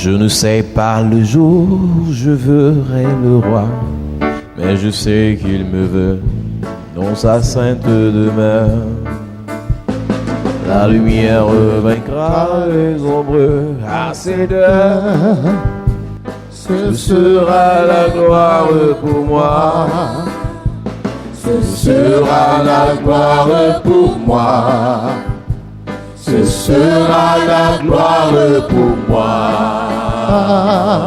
Je ne sais pas le jour où je verrai le roi, mais je sais qu'il me veut dans sa sainte demeure. La lumière vaincra les ombres à cette heure. Ce sera la gloire pour moi. Ce sera la gloire pour moi. Ce sera la gloire pour moi.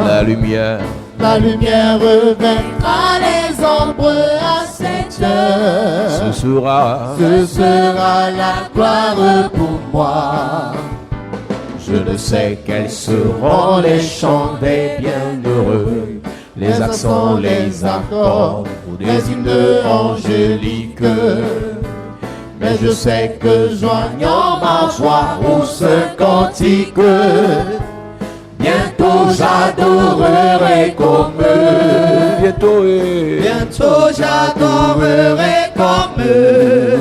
La lumière vaincra les ombres à cette heure. Ce sera la gloire pour moi. Je ne sais quels seront les chants des bienheureux, les accents, les accords ou des hymnes angéliques. Mais je sais que joignant ma voix au ce cantique, bientôt j'adorerai comme eux. Bientôt j'adorerai comme eux.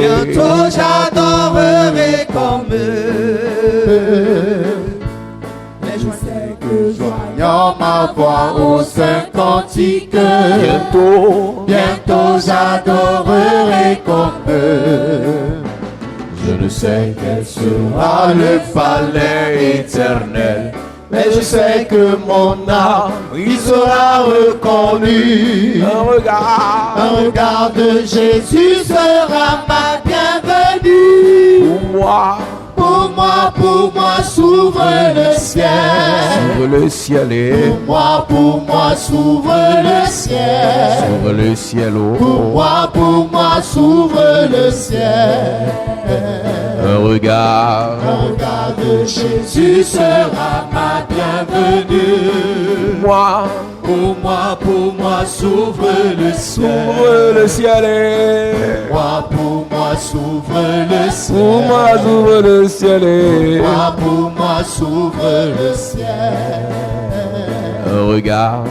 Bientôt j'adorerai comme eux. Mais je sais que joignant ma voix au saint cantique, bientôt j'adorerai comme eux. Je ne sais quel sera le palais éternel, mais je sais que mon âme y sera reconnue. Un regard de Jésus sera ma bienvenue. Pour moi, s'ouvre le ciel. S'ouvre le ciel et pour moi, s'ouvre le ciel. s'ouvre le ciel. Pour moi, s'ouvre le ciel. Un regard de Jésus sera ma bienvenue. Pour moi, s'ouvre le ciel. s'ouvre le ciel et Pour moi, s'ouvre le ciel. pour moi s'ouvre le ciel et Pour moi, s'ouvre le ciel. un regard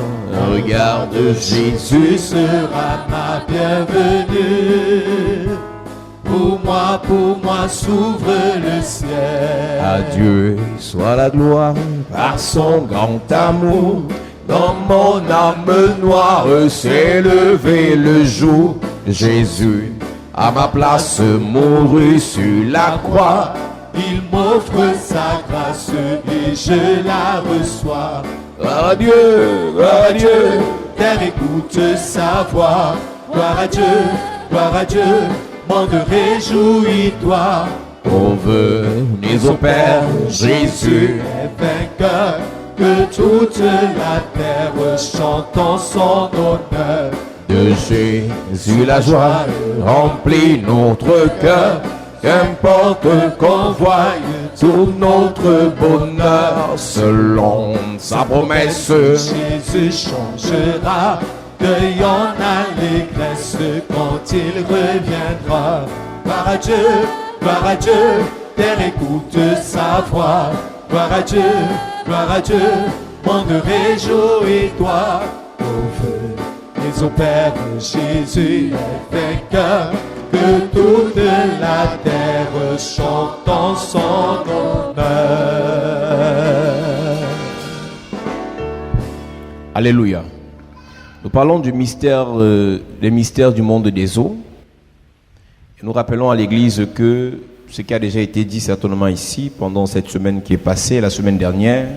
de Jésus Sera ma bienvenue. Pour moi, s'ouvre le ciel. À Dieu soit la gloire par son grand amour. Dans mon âme noire s'est levé le jour. Jésus à ma place mourut sur la croix. Il m'offre sa grâce et je la reçois. Gloire à Dieu, Terre écoute sa voix. Gloire à Dieu, monde réjouis-toi. on veut les au Père Jésus. Est vainqueur, que toute la terre chante en son honneur. De Jésus la joie remplit notre cœur. Qu'importe qu'on voie tout notre bonheur selon sa promesse. Jésus changera, deuil en allégresse quand il reviendra. Gloire à Dieu, terre écoute sa voix. Gloire à Dieu, monde réjouis-toi. Au feu et au Père, Jésus est vainqueur. Que toute la terre chante en son honneur. Alléluia. Nous parlons du mystère, des mystères du monde des eaux. Et nous rappelons à l'Église que ce qui a déjà été dit certainement ici pendant cette semaine qui est passée, la semaine dernière,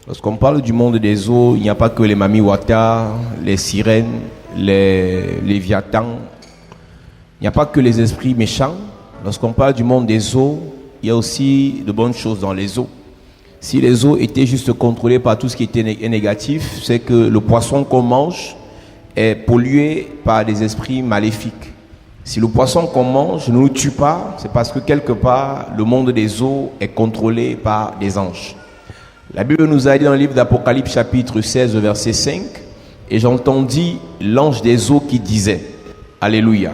lorsqu'on parle du monde des eaux, il n'y a pas que les Mami Wata, les sirènes, les léviathans. Il n'y a pas que les esprits méchants. Lorsqu'on parle du monde des eaux, il y a aussi de bonnes choses dans les eaux. Si les eaux étaient juste contrôlées par tout ce qui était négatif, c'est que le poisson qu'on mange est pollué par des esprits maléfiques. Si le poisson qu'on mange ne nous tue pas, c'est parce que quelque part, le monde des eaux est contrôlé par des anges. La Bible nous a dit dans le livre d'Apocalypse chapitre 16, verset 5, « Et j'entendis l'ange des eaux qui disait, Alléluia. »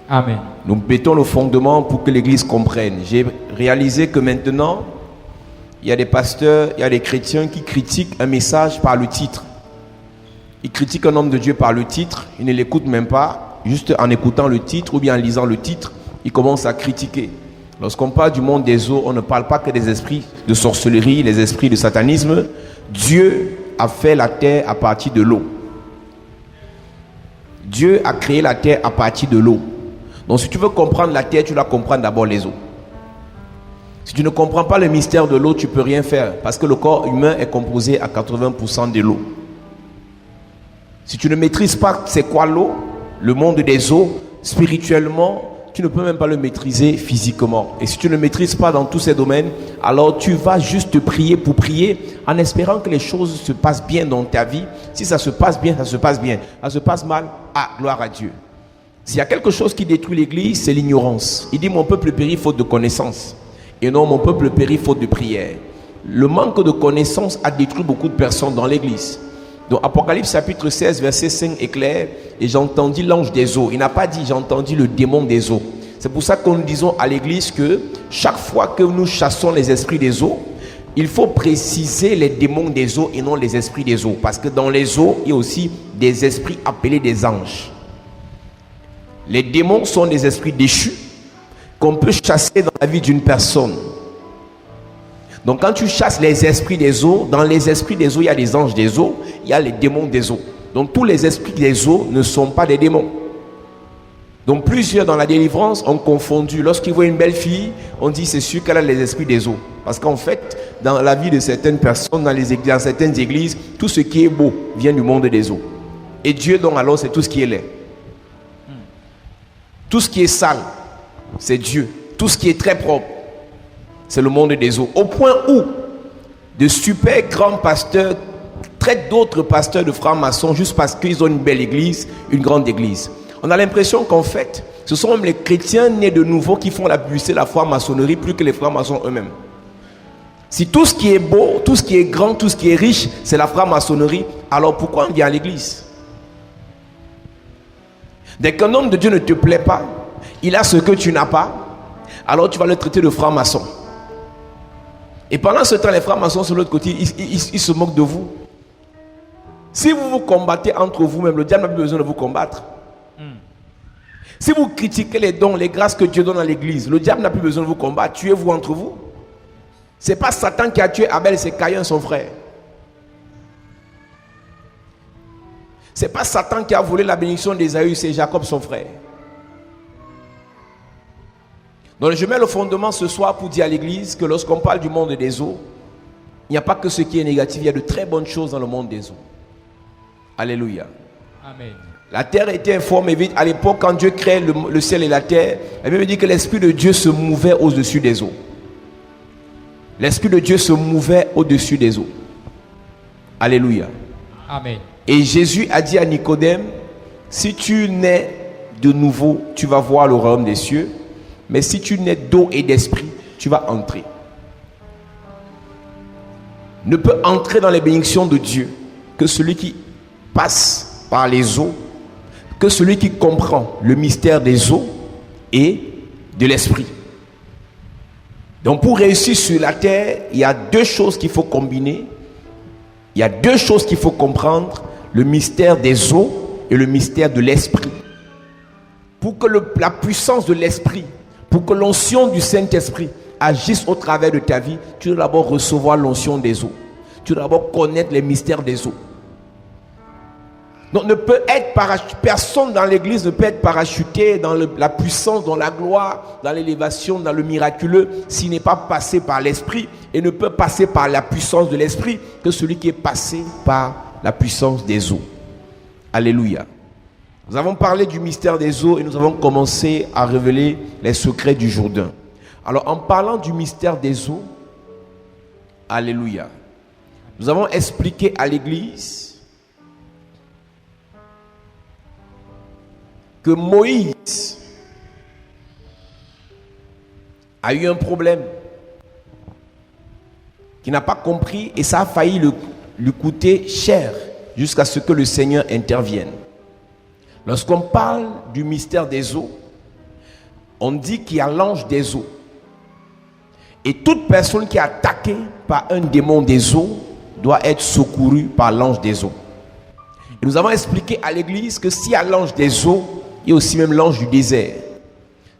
Amen. Nous mettons le fondement pour que l'Église comprenne. J'ai réalisé que maintenant, il y a des pasteurs, il y a des chrétiens qui critiquent un message par le titre. Ils critiquent un homme de Dieu par le titre, ils ne l'écoutent même pas. Juste en écoutant le titre ou bien en lisant le titre, ils commencent à critiquer. Lorsqu'on parle du monde des eaux, on ne parle pas que des esprits de sorcellerie, les esprits de satanisme. Dieu a fait la terre à partir de l'eau. Dieu a créé la terre à partir de l'eau. Donc si tu veux comprendre la terre, tu dois comprendre d'abord les eaux. Si tu ne comprends pas le mystère de l'eau, tu ne peux rien faire. Parce que le corps humain est composé à 80% de l'eau. Si tu ne maîtrises pas c'est quoi l'eau, le monde des eaux, spirituellement, tu ne peux même pas le maîtriser physiquement. Et si tu ne maîtrises pas dans tous ces domaines, alors tu vas juste prier pour prier en espérant que les choses se passent bien dans ta vie. Si ça se passe bien, ça se passe bien. Ça se passe mal, gloire à Dieu. S'il y a quelque chose qui détruit l'église, c'est l'ignorance. Il dit mon peuple périt faute de connaissance. Et non, mon peuple périt faute de prière. Le manque de connaissance a détruit beaucoup de personnes dans l'église. Donc Apocalypse chapitre 16 verset 5 est clair. Et j'entendis l'ange des eaux. Il n'a pas dit j'ai entendu le démon des eaux. C'est pour ça que nous disons à l'église que chaque fois que nous chassons les esprits des eaux, il faut préciser les démons des eaux et non les esprits des eaux. Parce que dans les eaux, il y a aussi des esprits appelés des anges. Les démons sont des esprits déchus qu'on peut chasser dans la vie d'une personne. Donc quand tu chasses les esprits des eaux, dans les esprits des eaux, il y a des anges des eaux, il y a les démons des eaux. Donc tous les esprits des eaux ne sont pas des démons. Donc plusieurs dans la délivrance ont confondu. Lorsqu'ils voient une belle fille, on dit c'est sûr qu'elle a les esprits des eaux. Parce qu'en fait, dans la vie de certaines personnes, dans certaines églises, tout ce qui est beau vient du monde des eaux. Et Dieu donc alors c'est tout ce qui est laid. Tout ce qui est sale, c'est Dieu. Tout ce qui est très propre, c'est le monde des eaux. Au point où de super grands pasteurs traitent d'autres pasteurs de francs-maçons juste parce qu'ils ont une belle église, une grande église. On a l'impression qu'en fait, ce sont même les chrétiens nés de nouveau qui font la publicité de la franc-maçonnerie plus que les francs-maçons eux-mêmes. Si tout ce qui est beau, tout ce qui est grand, tout ce qui est riche, c'est la franc-maçonnerie, alors pourquoi on vient à l'église? Dès qu'un homme de Dieu ne te plaît pas, il a ce que tu n'as pas, alors tu vas le traiter de franc-maçon. Et pendant ce temps, les francs-maçons sur l'autre côté, ils se moquent de vous. Si vous vous combattez entre vous-même, le diable n'a plus besoin de vous combattre. Si vous critiquez les dons, les grâces que Dieu donne à l'église, le diable n'a plus besoin de vous combattre. Tuez-vous entre vous. Ce n'est pas Satan qui a tué Abel, c'est Caïn son frère. Ce n'est pas Satan qui a volé la bénédiction d'Ésaü, c'est Jacob son frère. Donc je mets le fondement ce soir pour dire à l'église que lorsqu'on parle du monde des eaux, il n'y a pas que ce qui est négatif, il y a de très bonnes choses dans le monde des eaux. Alléluia. Amen. La terre était informe et vide. À l'époque, quand Dieu crée le ciel et la terre, la Bible dit que l'Esprit de Dieu se mouvait au-dessus des eaux. L'Esprit de Dieu se mouvait au-dessus des eaux. Alléluia. Amen. Et Jésus a dit à Nicodème, si tu nais de nouveau, tu vas voir le royaume des cieux. Mais si tu nais d'eau et d'esprit, tu vas entrer. Ne peut entrer dans les bénédictions de Dieu que celui qui passe par les eaux, que celui qui comprend le mystère des eaux et de l'esprit. Donc pour réussir sur la terre, il y a deux choses qu'il faut combiner. Il y a deux choses qu'il faut comprendre, le mystère des eaux et le mystère de l'esprit. Pour que la puissance de l'esprit, pour que l'onction du Saint-Esprit agisse au travers de ta vie, tu dois d'abord recevoir l'onction des eaux. Tu dois d'abord connaître les mystères des eaux. Donc personne dans l'église ne peut être parachuté dans la puissance, dans la gloire, dans l'élévation, dans le miraculeux, s'il n'est pas passé par l'esprit, et ne peut passer par la puissance de l'esprit que celui qui est passé par la puissance des eaux. Alléluia. Nous avons parlé du mystère des eaux et nous avons commencé à révéler les secrets du Jourdain. Alors en parlant du mystère des eaux, alléluia, nous avons expliqué à l'église que Moïse a eu un problème qu'il n'a pas compris et ça a failli lui coûter cher jusqu'à ce que le Seigneur intervienne. Lorsqu'on parle du mystère des eaux, on dit qu'il y a l'ange des eaux. Et toute personne qui est attaquée par un démon des eaux doit être secourue par l'ange des eaux. Et nous avons expliqué à l'église que s'il y a l'ange des eaux, il y a aussi même l'ange du désert.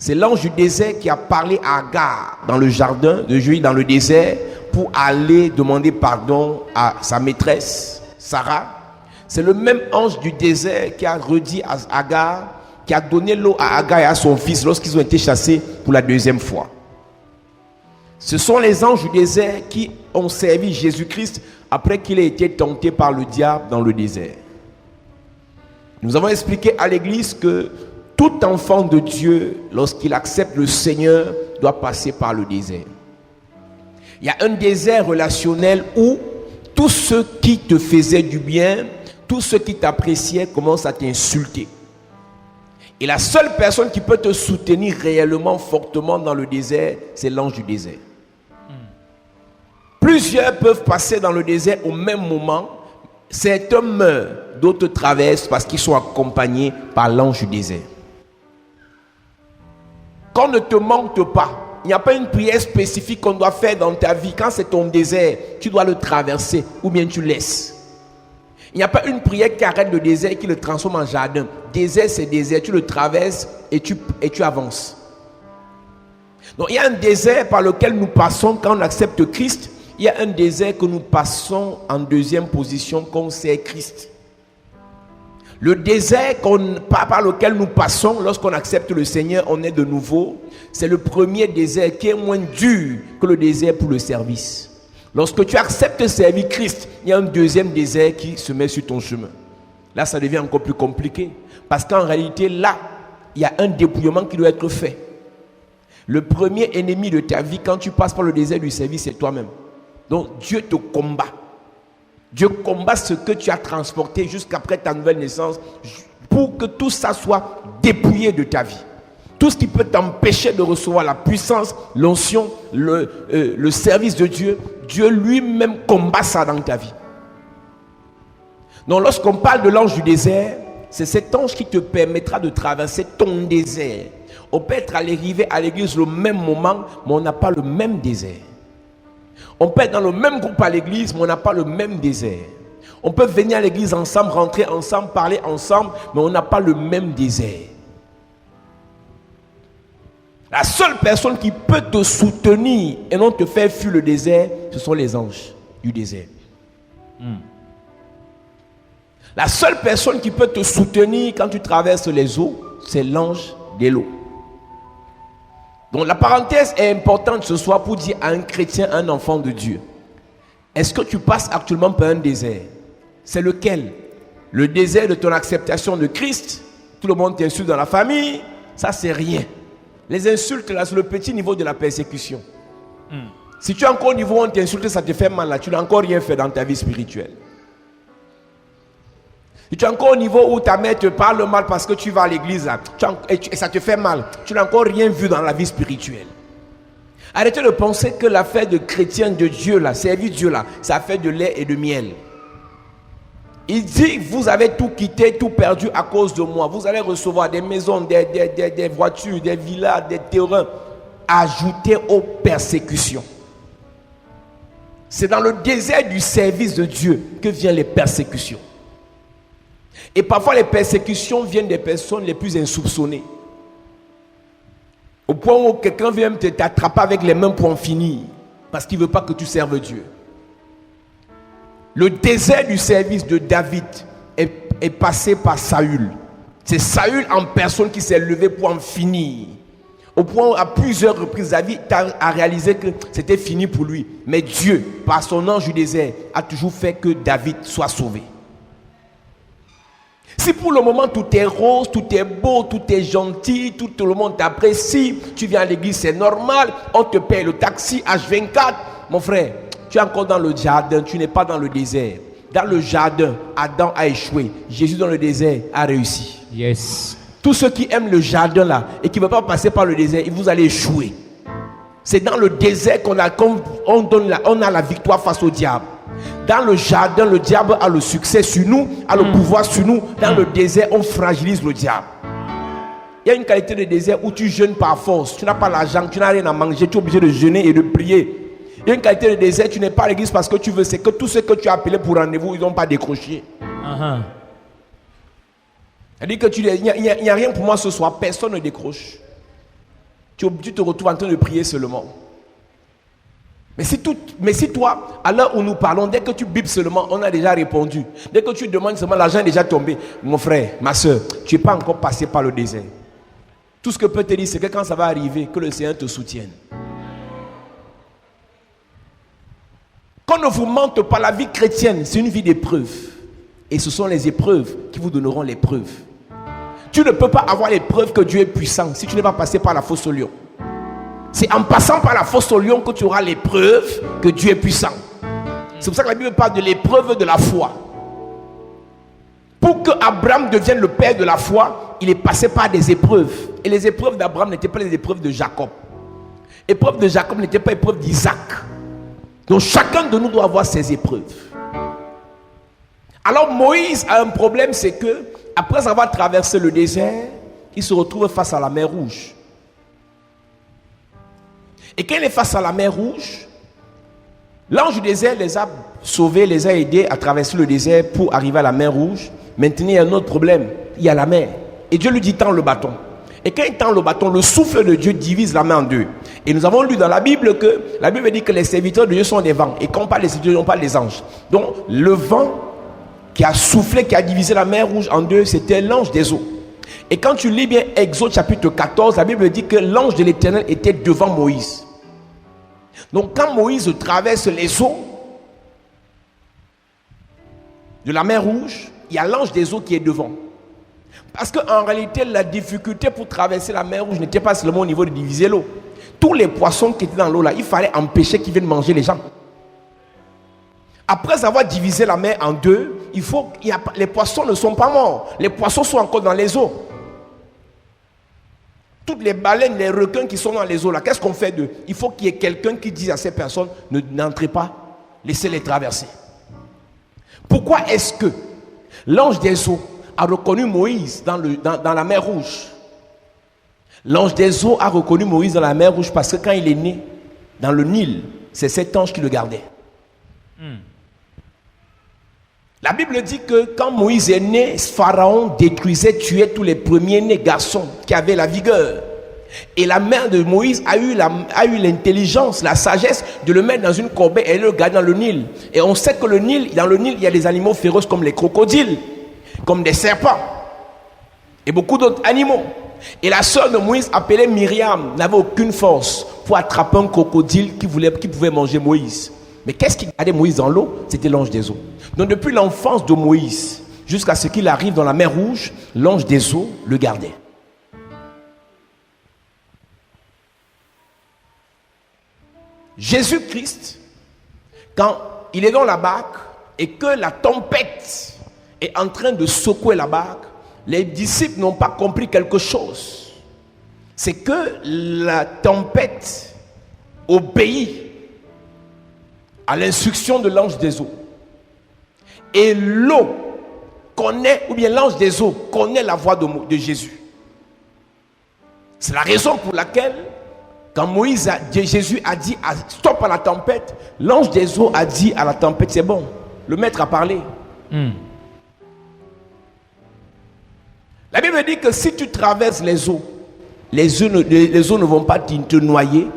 C'est l'ange du désert qui a parlé à Agar dans le jardin de Juif, dans le désert, pour aller demander pardon à sa maîtresse, Sarah. C'est le même ange du désert qui a redit à Agar, qui a donné l'eau à Agar et à son fils lorsqu'ils ont été chassés pour la deuxième fois. Ce sont les anges du désert qui ont servi Jésus-Christ après qu'il ait été tenté par le diable dans le désert. Nous avons expliqué à l'église que tout enfant de Dieu, lorsqu'il accepte le Seigneur, doit passer par le désert. Il y a un désert relationnel où tous ceux qui te faisaient du bien, tous ceux qui t'appréciaient commencent à t'insulter. Et la seule personne qui peut te soutenir réellement, fortement dans le désert, c'est l'ange du désert. Plusieurs peuvent passer dans le désert au même moment. Certains meurent, d'autres traversent parce qu'ils sont accompagnés par l'ange du désert. Qu'on ne te manque pas. Il n'y a pas une prière spécifique qu'on doit faire dans ta vie. Quand c'est ton désert, tu dois le traverser ou bien tu laisses. Il n'y a pas une prière qui arrête le désert et qui le transforme en jardin. Désert, c'est désert. Tu le traverses et tu avances. Donc il y a un désert par lequel nous passons quand on accepte Christ. Il y a un désert que nous passons en deuxième position quand on sert Christ. Le désert par lequel nous passons lorsqu'on accepte le Seigneur, on est de nouveau. C'est le premier désert qui est moins dur que le désert pour le service. Lorsque tu acceptes de servir Christ, il y a un deuxième désert qui se met sur ton chemin. Là, ça devient encore plus compliqué. Parce qu'en réalité, là, il y a un dépouillement qui doit être fait. Le premier ennemi de ta vie, quand tu passes par le désert du service, c'est toi-même. Donc, Dieu te combat. Dieu combat ce que tu as transporté jusqu'après ta nouvelle naissance pour que tout ça soit dépouillé de ta vie. Tout ce qui peut t'empêcher de recevoir la puissance, l'onction, le service de Dieu, Dieu lui-même combat ça dans ta vie. Donc lorsqu'on parle de l'ange du désert, c'est cet ange qui te permettra de traverser ton désert. On peut être arrivé à l'église au même moment, mais on n'a pas le même désert. On peut être dans le même groupe à l'église, mais on n'a pas le même désert. On peut venir à l'église ensemble, rentrer ensemble, parler ensemble, mais on n'a pas le même désert. La seule personne qui peut te soutenir et non te faire fuir le désert, ce sont les anges du désert. La seule personne qui peut te soutenir quand tu traverses les eaux, c'est l'ange de l'eau. Donc la parenthèse est importante ce soir pour dire à un chrétien, un enfant de Dieu. Est-ce que tu passes actuellement par un désert? C'est lequel? Le désert de ton acceptation de Christ? Tout le monde t'insulte dans la famille? Ça c'est rien. Les insultes là, c'est le petit niveau de la persécution. Si tu es encore au niveau où on t'insulte, ça te fait mal là, tu n'as encore rien fait dans ta vie spirituelle. Si tu es encore au niveau où ta mère te parle mal parce que tu vas à l'église là, et ça te fait mal, tu n'as encore rien vu dans la vie spirituelle. Arrêtez de penser que l'affaire de chrétien de Dieu là, servir Dieu là, c'est affaire de lait et de miel. Il dit, vous avez tout quitté, tout perdu à cause de moi. Vous allez recevoir des maisons, des voitures, des villas, des terrains. Ajoutez aux persécutions. C'est dans le désert du service de Dieu que viennent les persécutions. Et parfois les persécutions viennent des personnes les plus insoupçonnées. Au point où quelqu'un vient t'attraper avec les mains pour en finir. Parce qu'il ne veut pas que tu serves Dieu. Le désert du service de David est passé par Saül. C'est Saül en personne qui s'est levé pour en finir. Au point où à plusieurs reprises David a réalisé que c'était fini pour lui. Mais Dieu, par son ange du désert, a toujours fait que David soit sauvé. Si pour le moment tout est rose, tout est beau, tout est gentil, tout le monde t'apprécie, tu viens à l'église, c'est normal, on te paye le taxi H24, mon frère, tu es encore dans le jardin, tu n'es pas dans le désert. Dans le jardin, Adam a échoué. Jésus dans le désert a réussi. Yes. Tous ceux qui aiment le jardin là et qui ne veulent pas passer par le désert, vous allez échouer. C'est dans le désert on a la victoire face au diable. Dans le jardin, le diable a le succès sur nous, a le pouvoir sur nous. Dans le désert, on fragilise le diable. Il y a une qualité de désert où tu jeûnes par force. Tu n'as pas l'argent, tu n'as rien à manger, tu es obligé de jeûner et de prier. Il y a une qualité de désert, tu n'es pas à l'église parce que tu veux. C'est que tous ceux que tu as appelés pour rendez-vous, ils n'ont pas décroché. C'est-à-dire qu'il n'y a rien pour moi ce soir, personne ne décroche. tu te retrouves en train de prier seulement. Mais si toi, à l'heure où nous parlons, dès que tu bipes seulement, on a déjà répondu. Dès que tu demandes seulement, l'argent est déjà tombé. Mon frère, ma soeur, tu n'es pas encore passé par le désert. Tout ce que peut te dire, c'est que quand ça va arriver, que le Seigneur te soutienne. Qu'on ne vous mente pas, la vie chrétienne, c'est une vie d'épreuves. Et ce sont les épreuves qui vous donneront les preuves. Tu ne peux pas avoir les preuves que Dieu est puissant si tu n'es pas passé par la fosse au lion. C'est en passant par la fosse au lion que tu auras les preuves que Dieu est puissant. C'est pour ça que la Bible parle de l'épreuve de la foi. Pour que Abraham devienne le père de la foi, il est passé par des épreuves. Et les épreuves d'Abraham n'étaient pas les épreuves de Jacob. L'épreuve de Jacob n'était pas l'épreuve d'Isaac. Donc chacun de nous doit avoir ses épreuves. Alors Moïse a un problème, c'est que après avoir traversé le désert, il se retrouve face à la mer Rouge. Et quand il est face à la mer Rouge, l'ange du désert les a sauvés, les a aidés à traverser le désert pour arriver à la mer Rouge. Maintenant, il y a un autre problème. Il y a la mer. Et Dieu lui dit, tends le bâton. Et quand il tend le bâton, le souffle de Dieu divise la mer en deux. Et nous avons lu dans la Bible que la Bible dit que les serviteurs de Dieu sont des vents. Et quand on parle des serviteurs, on parle des anges. Donc, le vent qui a soufflé, qui a divisé la mer Rouge en deux, c'était l'ange des eaux. Et quand tu lis bien Exode chapitre 14, la Bible dit que l'ange de l'Éternel était devant Moïse. Donc quand Moïse traverse les eaux de la mer Rouge, il y a l'ange des eaux qui est devant. Parce qu'en réalité, la difficulté pour traverser la mer Rouge n'était pas seulement au niveau de diviser l'eau. Tous les poissons qui étaient dans l'eau là, il fallait empêcher qu'ils viennent manger les gens. Après avoir divisé la mer en deux, les poissons ne sont pas morts. Les poissons sont encore dans les eaux. Toutes les baleines, les requins qui sont dans les eaux là, qu'est-ce qu'on fait d'eux? Il faut qu'il y ait quelqu'un qui dise à ces personnes, n'entrez pas, laissez-les traverser. Pourquoi est-ce que l'ange des eaux a reconnu Moïse dans la mer Rouge? L'ange des eaux a reconnu Moïse dans la mer Rouge parce que quand il est né dans le Nil, c'est cet ange qui le gardait. La Bible dit que quand Moïse est né, Pharaon détruisait, tuait tous les premiers-nés garçons qui avaient la vigueur. Et la mère de Moïse a eu l'intelligence, la sagesse de le mettre dans une corbeille et le garder dans le Nil. Et on sait que dans le Nil, il y a des animaux féroces comme les crocodiles, comme des serpents et beaucoup d'autres animaux. Et la sœur de Moïse, appelée Myriam, n'avait aucune force pour attraper un crocodile qui pouvait manger Moïse. Mais qu'est-ce qui gardait Moïse dans l'eau? C'était l'ange des eaux. Donc depuis l'enfance de Moïse jusqu'à ce qu'il arrive dans la mer Rouge, l'ange des eaux le gardait. Jésus-Christ, quand il est dans la barque et que la tempête est en train de secouer la barque, les disciples n'ont pas compris quelque chose. C'est que la tempête obéit à l'instruction de l'ange des eaux. Et l'eau connaît, ou bien l'ange des eaux connaît la voix de Jésus. C'est la raison pour laquelle, quand Jésus a dit stop à la tempête, l'ange des eaux a dit à la tempête, c'est bon, le maître a parlé. La Bible dit que si tu traverses les eaux ne vont pas te noyer,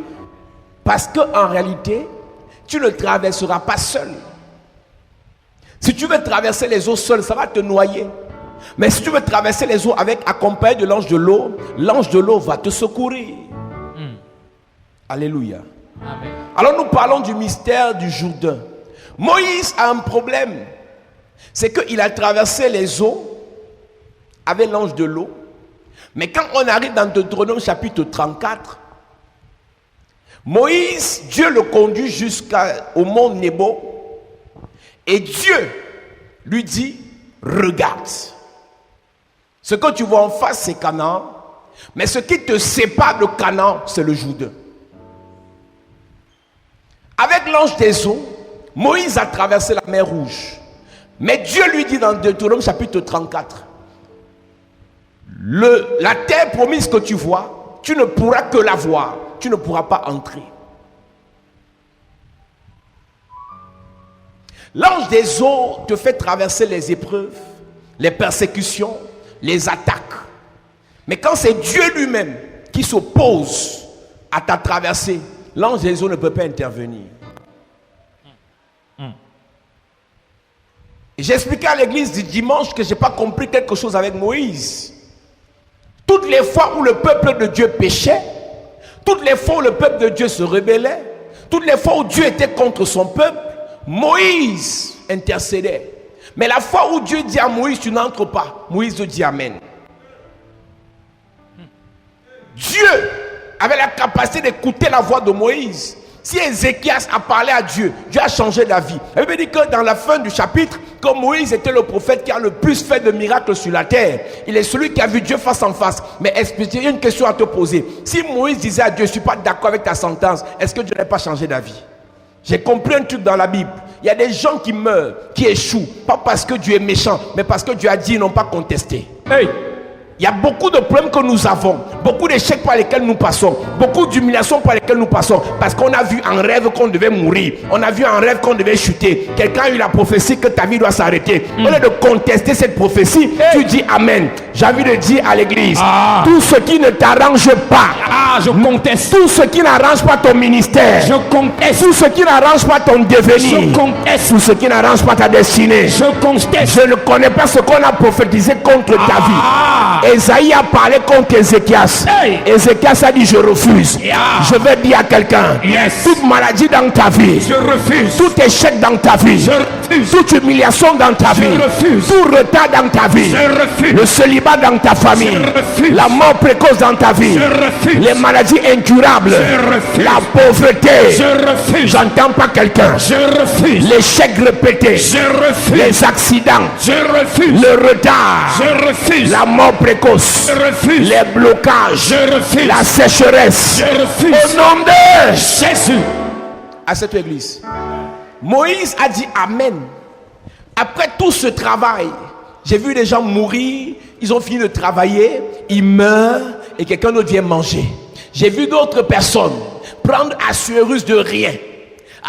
parce qu'en réalité, tu ne traverseras pas seul. Si tu veux traverser les eaux seul, ça va te noyer. Mais si tu veux traverser les eaux accompagné de l'ange de l'eau va te secourir. Alléluia. Amen. Alors nous parlons du mystère du Jourdain. Moïse a un problème. C'est qu'il a traversé les eaux avec l'ange de l'eau. Mais quand on arrive dans Deutéronome chapitre 34, Moïse, Dieu le conduit jusqu'au mont Nebo. Et Dieu lui dit, regarde. Ce que tu vois en face, c'est Canaan. Mais ce qui te sépare de Canaan, c'est le Jourdain. Avec l'ange des eaux, Moïse a traversé la mer Rouge. Mais Dieu lui dit dans Deutéronome chapitre 34, la terre promise que tu vois, tu ne pourras que la voir. Tu ne pourras pas entrer. L'ange des eaux te fait traverser les épreuves, les persécutions, les attaques. Mais quand c'est Dieu lui-même qui s'oppose à ta traversée, l'ange des eaux ne peut pas intervenir. J'ai expliqué à l'église du dimanche que je n'ai pas compris quelque chose avec Moïse. Toutes les fois où le peuple de Dieu péchait, toutes les fois où le peuple de Dieu se rébellait, toutes les fois où Dieu était contre son peuple, Moïse intercédait. Mais la fois où Dieu dit à Moïse, tu n'entres pas, Moïse dit Amen. Dieu avait la capacité d'écouter la voix de Moïse. Si Ézéchias a parlé à Dieu, Dieu a changé d'avis. La Bible dit que dans la fin du chapitre, comme Moïse était le prophète qui a le plus fait de miracles sur la terre, il est celui qui a vu Dieu face en face. Mais il y a une question à te poser. Si Moïse disait à Dieu, je ne suis pas d'accord avec ta sentence, est-ce que Dieu n'a pas changé d'avis? J'ai compris un truc dans la Bible. Il y a des gens qui meurent, qui échouent, pas parce que Dieu est méchant, mais parce que Dieu a dit, ils n'ont pas contesté. Hey! Il y a beaucoup de problèmes que nous avons, beaucoup d'échecs par lesquels nous passons, beaucoup d'humiliations par lesquelles nous passons, parce qu'on a vu en rêve qu'on devait mourir, on a vu en rêve qu'on devait chuter, quelqu'un a eu la prophétie que ta vie doit s'arrêter. Au lieu de contester cette prophétie, tu dis Amen. J'ai envie de dire à l'église, tout ce qui ne t'arrange pas, je conteste. Tout ce qui n'arrange pas ton ministère, je conteste. Tout ce qui n'arrange pas ton devenir, je conteste. Tout ce qui n'arrange pas ta destinée, je conteste. Je ne connais pas ce qu'on a prophétisé contre ta vie. Esaïe a parlé contre Ézéchias. Ézéchias a dit je refuse. Je vais dire à quelqu'un, toute maladie dans ta vie, je refuse. Tout échec dans ta vie, je refuse. Toute humiliation dans ta vie, je refuse. Tout retard dans ta vie, je refuse. Le célibat dans ta famille, je refuse. La mort précoce dans ta vie, je refuse. Les maladies incurables, je refuse. La pauvreté, je refuse. J'entends pas quelqu'un, je refuse. L'échec répété, je refuse. Les accidents, je refuse. Le retard, je refuse. La mort précoce, je refuse. Les blocages, je refuse. La sécheresse, je refuse. Au nom de Jésus. À cette église, Moïse a dit Amen. Après tout ce travail, j'ai vu des gens mourir, ils ont fini de travailler, ils meurent et quelqu'un d'autre vient manger. J'ai vu d'autres personnes prendre Assuérus de rien.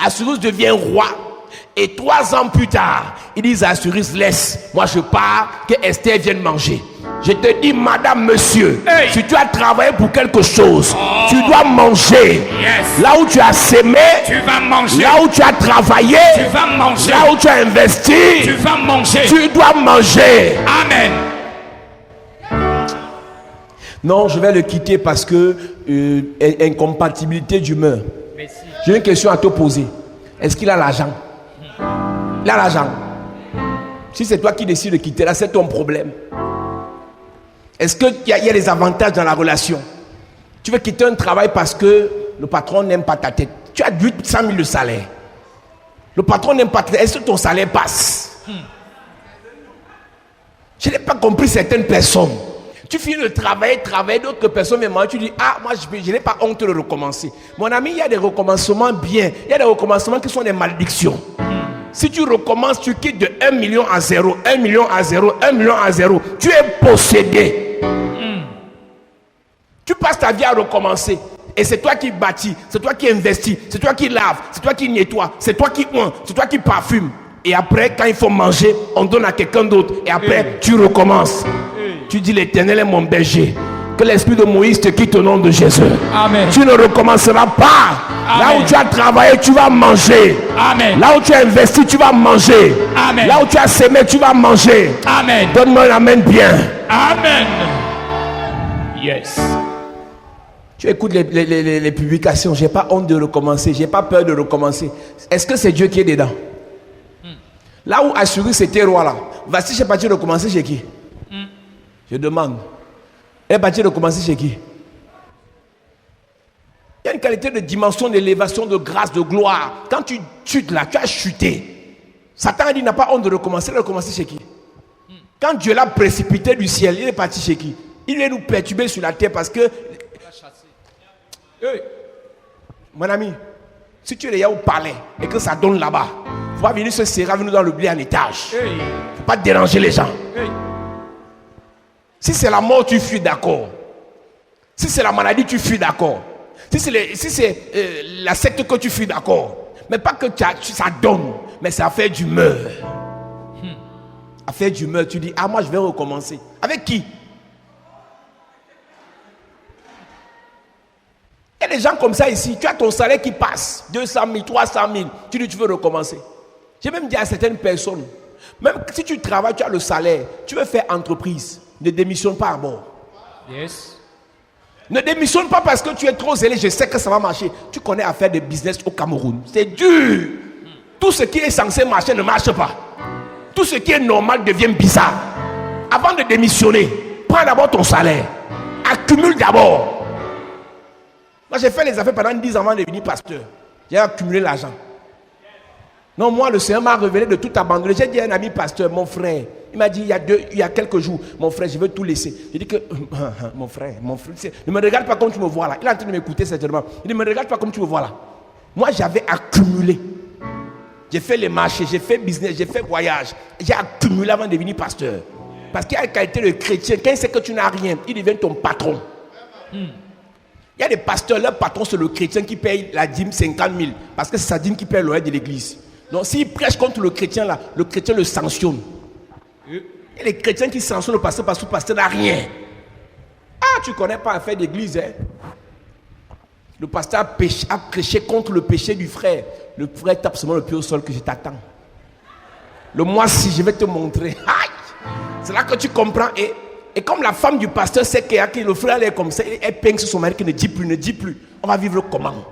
Assuérus devient roi. Et 3 ans plus tard, ils disent à Assuérus, laisse, moi je pars, que Esther vienne manger. Je te dis, madame, monsieur, si tu as travaillé pour quelque chose, tu dois manger. Là où tu as sémé, tu vas manger. Là où tu as travaillé, tu vas manger. Là où tu as investi, tu vas manger. Tu dois manger. Amen. Non, je vais le quitter parce que incompatibilité d'humeur. J'ai une question à te poser. Est-ce qu'il a l'argent? Il a l'argent. Si c'est toi qui décides de quitter là, c'est ton problème. Est-ce qu'il y a des avantages dans la relation? Tu veux quitter un travail parce que le patron n'aime pas ta tête. Tu as 800 000 de salaire. Le patron n'aime pas ta tête. Est-ce que ton salaire passe? Je n'ai pas compris certaines personnes. Tu finis de travailler, d'autres personnes, mais moi tu dis, moi je n'ai pas honte de recommencer. Mon ami, il y a des recommencements bien. Il y a des recommencements qui sont des malédictions. Si tu recommences, tu quittes de 1 million à 0, 1 million à 0, 1 million à 0. Tu es possédé. Tu passes ta vie à recommencer. Et c'est toi qui bâtis, c'est toi qui investis, c'est toi qui laves, c'est toi qui nettoies, c'est toi qui oins, c'est toi qui parfume. Et après, quand il faut manger, on donne à quelqu'un d'autre. Et après, tu recommences. Tu dis, l'Éternel est mon berger. Que l'esprit de Moïse te quitte au nom de Jésus. Amen. Tu ne recommenceras pas. Amen. Là où tu as travaillé, tu vas manger. Amen. Là où tu as investi, tu vas manger. Amen. Là où tu as sémé, tu vas manger. Amen. Donne-moi un amen bien. Amen. Yes. Tu écoutes les publications. J'ai pas honte de recommencer. J'ai pas peur de recommencer. Est-ce que c'est Dieu qui est dedans? Là où Assuérus était roi là. Voici, j'ai parti recommencer chez qui? Je demande. Elle est partie de commencer chez qui? Il y a une qualité de dimension, d'élévation, de grâce, de gloire. Quand tu chutes là, tu as chuté. Satan a dit, n'a pas honte de recommencer. Il a recommencé chez qui? Quand Dieu l'a précipité du ciel, il est parti chez qui? Il vient nous perturber sur la terre parce que... Hey. Mon ami, si tu es là au palais et que ça donne là-bas, il faut pas venir se serrer avec nous dans le blé en étage. Il ne faut pas déranger les gens. Si c'est la mort, tu fuis, d'accord. Si c'est la maladie, tu fuis, d'accord. Si c'est la secte que tu fuis, d'accord. Mais pas que ça donne, mais c'est affaire d'humeur. Affaire d'humeur, tu dis, moi je vais recommencer. Avec qui? Il y a des gens comme ça ici, tu as ton salaire qui passe, 200 000, 300 000, tu dis tu veux recommencer. J'ai même dit à certaines personnes, même si tu travailles, tu as le salaire, tu veux faire entreprise, ne démissionne pas à bord. Yes. Ne démissionne pas parce que tu es trop zélé, je sais que ça va marcher. Tu connais à faire des business au Cameroun, c'est dur. Tout ce qui est censé marcher ne marche pas. Tout ce qui est normal devient bizarre. Avant de démissionner, prends d'abord ton salaire. Accumule d'abord. Moi, j'ai fait les affaires pendant 10 ans avant de devenir pasteur. J'ai accumulé l'argent. Non, moi, le Seigneur m'a révélé de tout abandonner. J'ai dit à un ami pasteur, mon frère, il m'a dit il y a quelques jours, mon frère, je veux tout laisser. J'ai dit que, mon frère, ne me regarde pas comme tu me vois là. Il est en train de m'écouter certainement. Il dit, ne me regarde pas comme tu me vois là. Moi, j'avais accumulé. J'ai fait les marchés, j'ai fait business, j'ai fait voyage. J'ai accumulé avant de devenir pasteur. Parce qu'il y a une qualité de chrétien. Quand il sait que tu n'as rien, il devient ton patron. Il y a des pasteurs, leur patron c'est le chrétien qui paye la dîme 50 000. Parce que c'est sa dîme qui paye l'oreille de l'église. Donc s'il prêche contre le chrétien là, le chrétien le sanctionne. Il y a des chrétiens qui sanctionnent le pasteur parce que le pasteur n'a rien. Ah, tu ne connais pas l'affaire d'église, hein? Le pasteur a prêché contre le péché du frère. Le frère tape seulement le pied au sol que je t'attends. Le mois-ci, je vais te montrer. Aïe! C'est là que tu comprends. Et comme la femme du pasteur sait que le frère est comme ça, elle peigne sur son mari qui ne dit plus. On va vivre comment?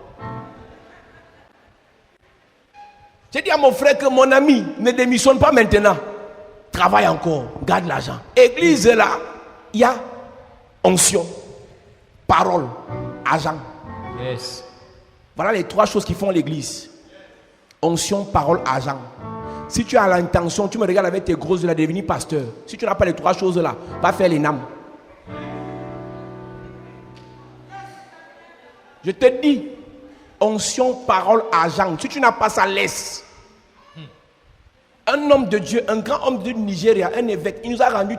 J'ai dit à mon frère que mon ami, ne démissionne pas maintenant. Travaille encore, garde l'argent. Église est là, il y a onction, parole, argent. Yes. Voilà les 3 choses qui font l'église. Onction, parole, argent. Si tu as l'intention, tu me regardes avec tes grosses yeux de devenir pasteur. Si tu n'as pas les 3 choses là, va faire les NAM. Je te dis, onction, parole, argent. Si tu n'as pas ça, laisse. Un homme de Dieu, un grand homme du Nigeria, un évêque, il nous a rendu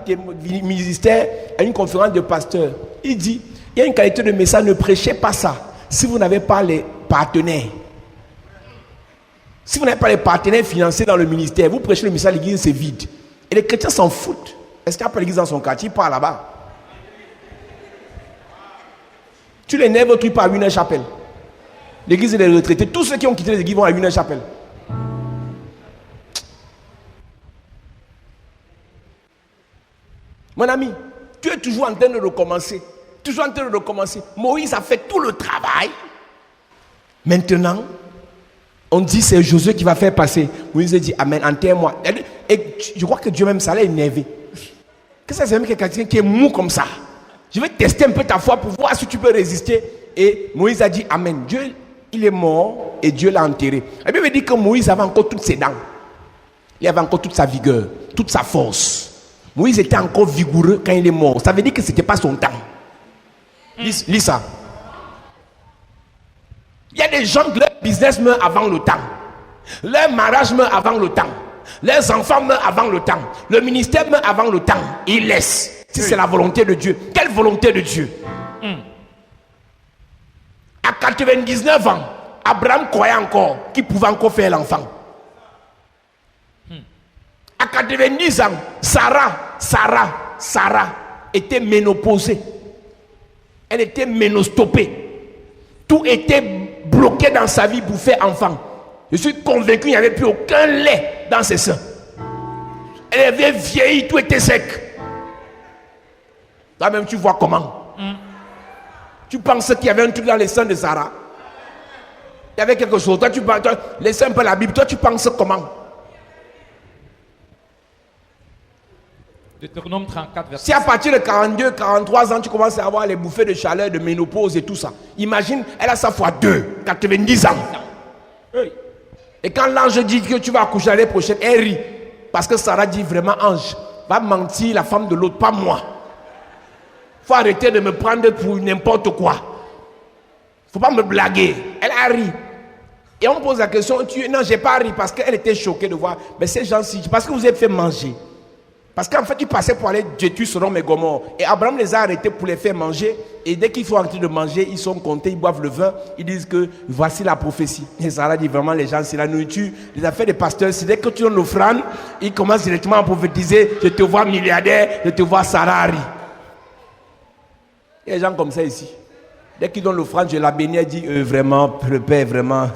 ministère à une conférence de pasteurs. Il dit, il y a une qualité de message, ne prêchez pas ça si vous n'avez pas les partenaires. Si vous n'avez pas les partenaires financiers dans le ministère, vous prêchez le message, l'église c'est vide. Et les chrétiens s'en foutent. Est-ce qu'il n'y a pas l'église dans son quartier? Il part là-bas. Tu les nerfs, tu pars à une chapelle. L'église des retraités, tous ceux qui ont quitté les églises vont à une chapelle. Mon ami, tu es toujours en train de recommencer. Toujours en train de recommencer. Moïse a fait tout le travail. Maintenant, on dit c'est Josué qui va faire passer. Moïse a dit Amen, enterre-moi. Et je crois que Dieu même ça l'a énervé. Que ça c'est même quelqu'un qui est mou comme ça. Je vais tester un peu ta foi pour voir si tu peux résister. Et Moïse a dit Amen. Dieu, il est mort et Dieu l'a enterré. La Bible dit que Moïse avait encore toutes ses dents. Il avait encore toute sa vigueur, toute sa force. Moïse était encore vigoureux quand il est mort. Ça veut dire que ce n'était pas son temps. Lis ça. Il y a des gens que leur business meurt avant le temps. Leur mariage meurt avant le temps. Leurs enfants meurent avant le temps. Le ministère meurt avant le temps. Ils laissent. Si c'est la volonté de Dieu. Quelle volonté de Dieu? À 99 ans, Abraham croyait encore qu'il pouvait encore faire l'enfant. À 90 ans, Sarah était ménopausée. Elle était ménostopée. Tout était bloqué dans sa vie pour faire enfant. Je suis convaincu qu'il n'y avait plus aucun lait dans ses seins. Elle avait vieilli, tout était sec. Toi-même, tu vois comment? Tu penses qu'il y avait un truc dans les seins de Sarah? Il y avait quelque chose. Toi, laisse un peu la Bible. Toi, tu penses comment? Deutéronome 34, verset Si à partir de 42, 43 ans, tu commences à avoir les bouffées de chaleur, de ménopause et tout ça. Imagine, elle a sa fois 2, 90 ans. Et quand l'ange dit que tu vas accoucher l'année prochaine, elle rit. Parce que Sarah dit vraiment, ange, va mentir la femme de l'autre, pas moi. Faut arrêter de me prendre pour n'importe quoi. Faut pas me blaguer. Elle a ri. Et on me pose la question, non, j'ai pas ri parce qu'elle était choquée de voir. Mais ces gens-ci, parce que vous avez fait manger. Parce qu'en fait, ils passaient pour aller détruire Sodome et Gomorrhe. Et Abraham les a arrêtés pour les faire manger. Et dès qu'ils sont en train de manger, ils sont comptés, ils boivent le vin. Ils disent que voici la prophétie. Et Sarah dit vraiment, les gens, c'est la nourriture. Les affaires des pasteurs, c'est dès que tu donnes l'offrande, ils commencent directement à prophétiser. Je te vois milliardaire, je te vois Sarah. Il y a des gens comme ça ici. Dès qu'il donne l'offrande, je la bénis, elle dit vraiment, le Père, vraiment.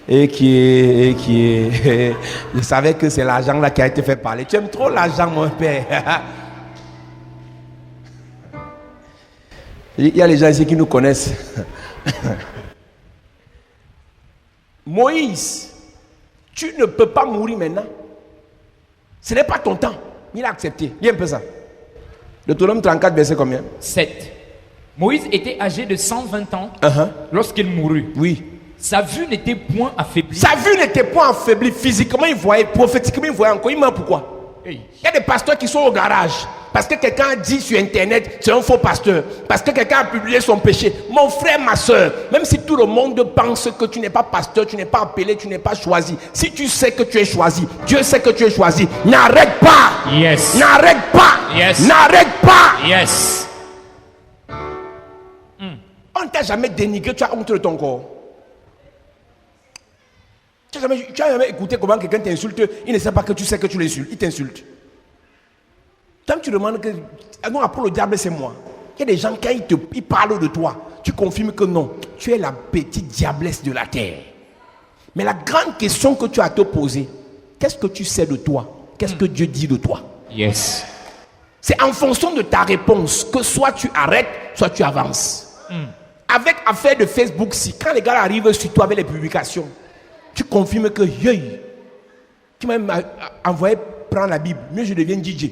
Et qui est. Je savais que c'est l'argent là qui a été fait parler. Tu aimes trop l'argent, mon Père. Il y a les gens ici qui nous connaissent. Moïse, tu ne peux pas mourir maintenant. Ce n'est pas ton temps. Il a accepté. Il y a un peu ça. Deutéronome 34, verset combien? 7. Moïse était âgé de 120 ans lorsqu'il mourut. Oui. Sa vue n'était point affaiblie. Sa vue n'était point affaiblie. Physiquement, il voyait. Prophétiquement, il voyait encore. Il meurt pourquoi? Il y a des pasteurs qui sont au garage. Parce que quelqu'un a dit sur internet, c'est un faux pasteur. Parce que quelqu'un a publié son péché. Mon frère, ma soeur, même si tout le monde pense que tu n'es pas pasteur, tu n'es pas appelé, tu n'es pas choisi. Si tu sais que tu es choisi, Dieu sait que tu es choisi. N'arrête pas. Yes. N'arrête pas. Yes. N'arrête pas. Yes. On ne t'a jamais dénigré, tu as honte de ton corps. Tu n'as jamais écouté comment quelqu'un t'insulte, il ne sait pas que tu sais que tu l'insultes, il t'insulte. Quand tu demandes que non, après le diable c'est moi. Il y a des gens quand ils parlent de toi, tu confirmes que non, tu es la petite diablesse de la terre. Mais la grande question que tu as à te poser, qu'est-ce que tu sais de toi? Qu'est-ce que Dieu dit de toi? Yes. C'est en fonction de ta réponse que soit tu arrêtes, soit tu avances. Avec affaire de Facebook, si quand les gars arrivent sur toi avec les publications, tu confirmes que tu m'as envoyé prendre la Bible, mieux je deviens DJ.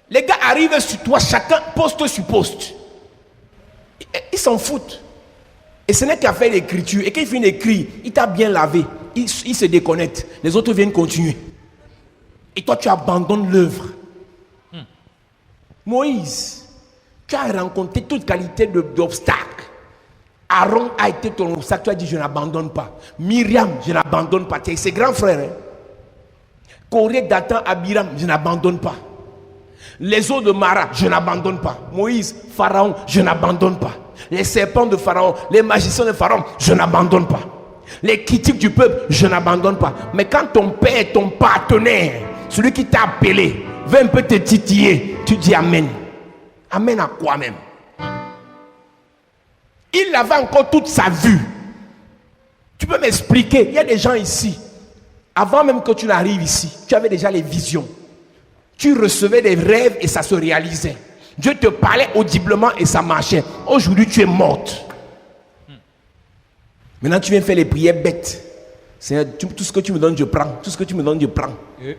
Les gars arrivent sur toi, chacun poste sur poste. Ils s'en foutent. Et ce n'est qu'à faire l'écriture. Et quand il finit d'écrire, il t'a bien lavé. Il se déconnecte. Les autres viennent continuer. Et toi, tu abandonnes l'œuvre. Moïse, tu as rencontré toute qualité d'obstacles. Aaron a été ton obstacle. Tu as dit, je n'abandonne pas. Myriam, je n'abandonne pas. Tu es ses grands frères. Hein? Corée, Dathan, Abiram, je n'abandonne pas. Les eaux de Mara, je n'abandonne pas. Moïse, Pharaon, je n'abandonne pas. Les serpents de Pharaon, les magiciens de Pharaon, je n'abandonne pas. Les critiques du peuple, je n'abandonne pas. Mais quand ton père, ton partenaire, celui qui t'a appelé, veut un peu te titiller, tu dis amen. Amen à quoi même? Il avait encore toute sa vue. Tu peux m'expliquer? Il y a des gens ici, avant même que tu n'arrives ici, tu avais déjà les visions. Tu recevais des rêves et ça se réalisait. Dieu te parlait audiblement et ça marchait. Aujourd'hui, tu es morte. Maintenant, tu viens faire les prières bêtes. Seigneur, tout ce que tu me donnes, je prends. Tout ce que tu me donnes, je prends. Il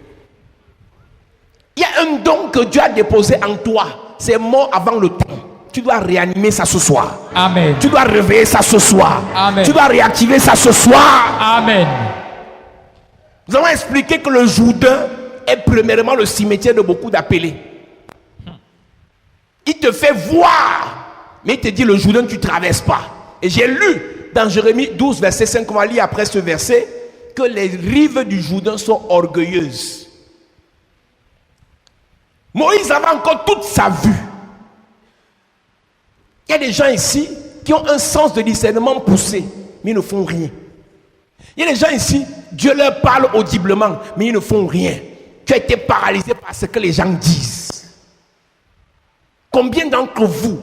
y a un don que Dieu a déposé en toi. C'est mort avant le temps. Tu dois réanimer ça ce soir. Amen. Tu dois réveiller ça ce soir. Amen. Tu dois réactiver ça ce soir. Amen. Nous allons expliquer que le Jourdain est premièrement le cimetière de beaucoup d'appelés. Il te fait voir, mais il te dit le Jourdain tu ne traverses pas. Et j'ai lu dans Jérémie 12 verset 5, on va lire après ce verset, que les rives du Jourdain sont orgueilleuses. Moïse avait encore toute sa vue. Il y a des gens ici qui ont un sens de discernement poussé, mais ils ne font rien. Il y a des gens ici, Dieu leur parle audiblement, mais ils ne font rien. Tu as été paralysé par ce que les gens disent. Combien d'entre vous,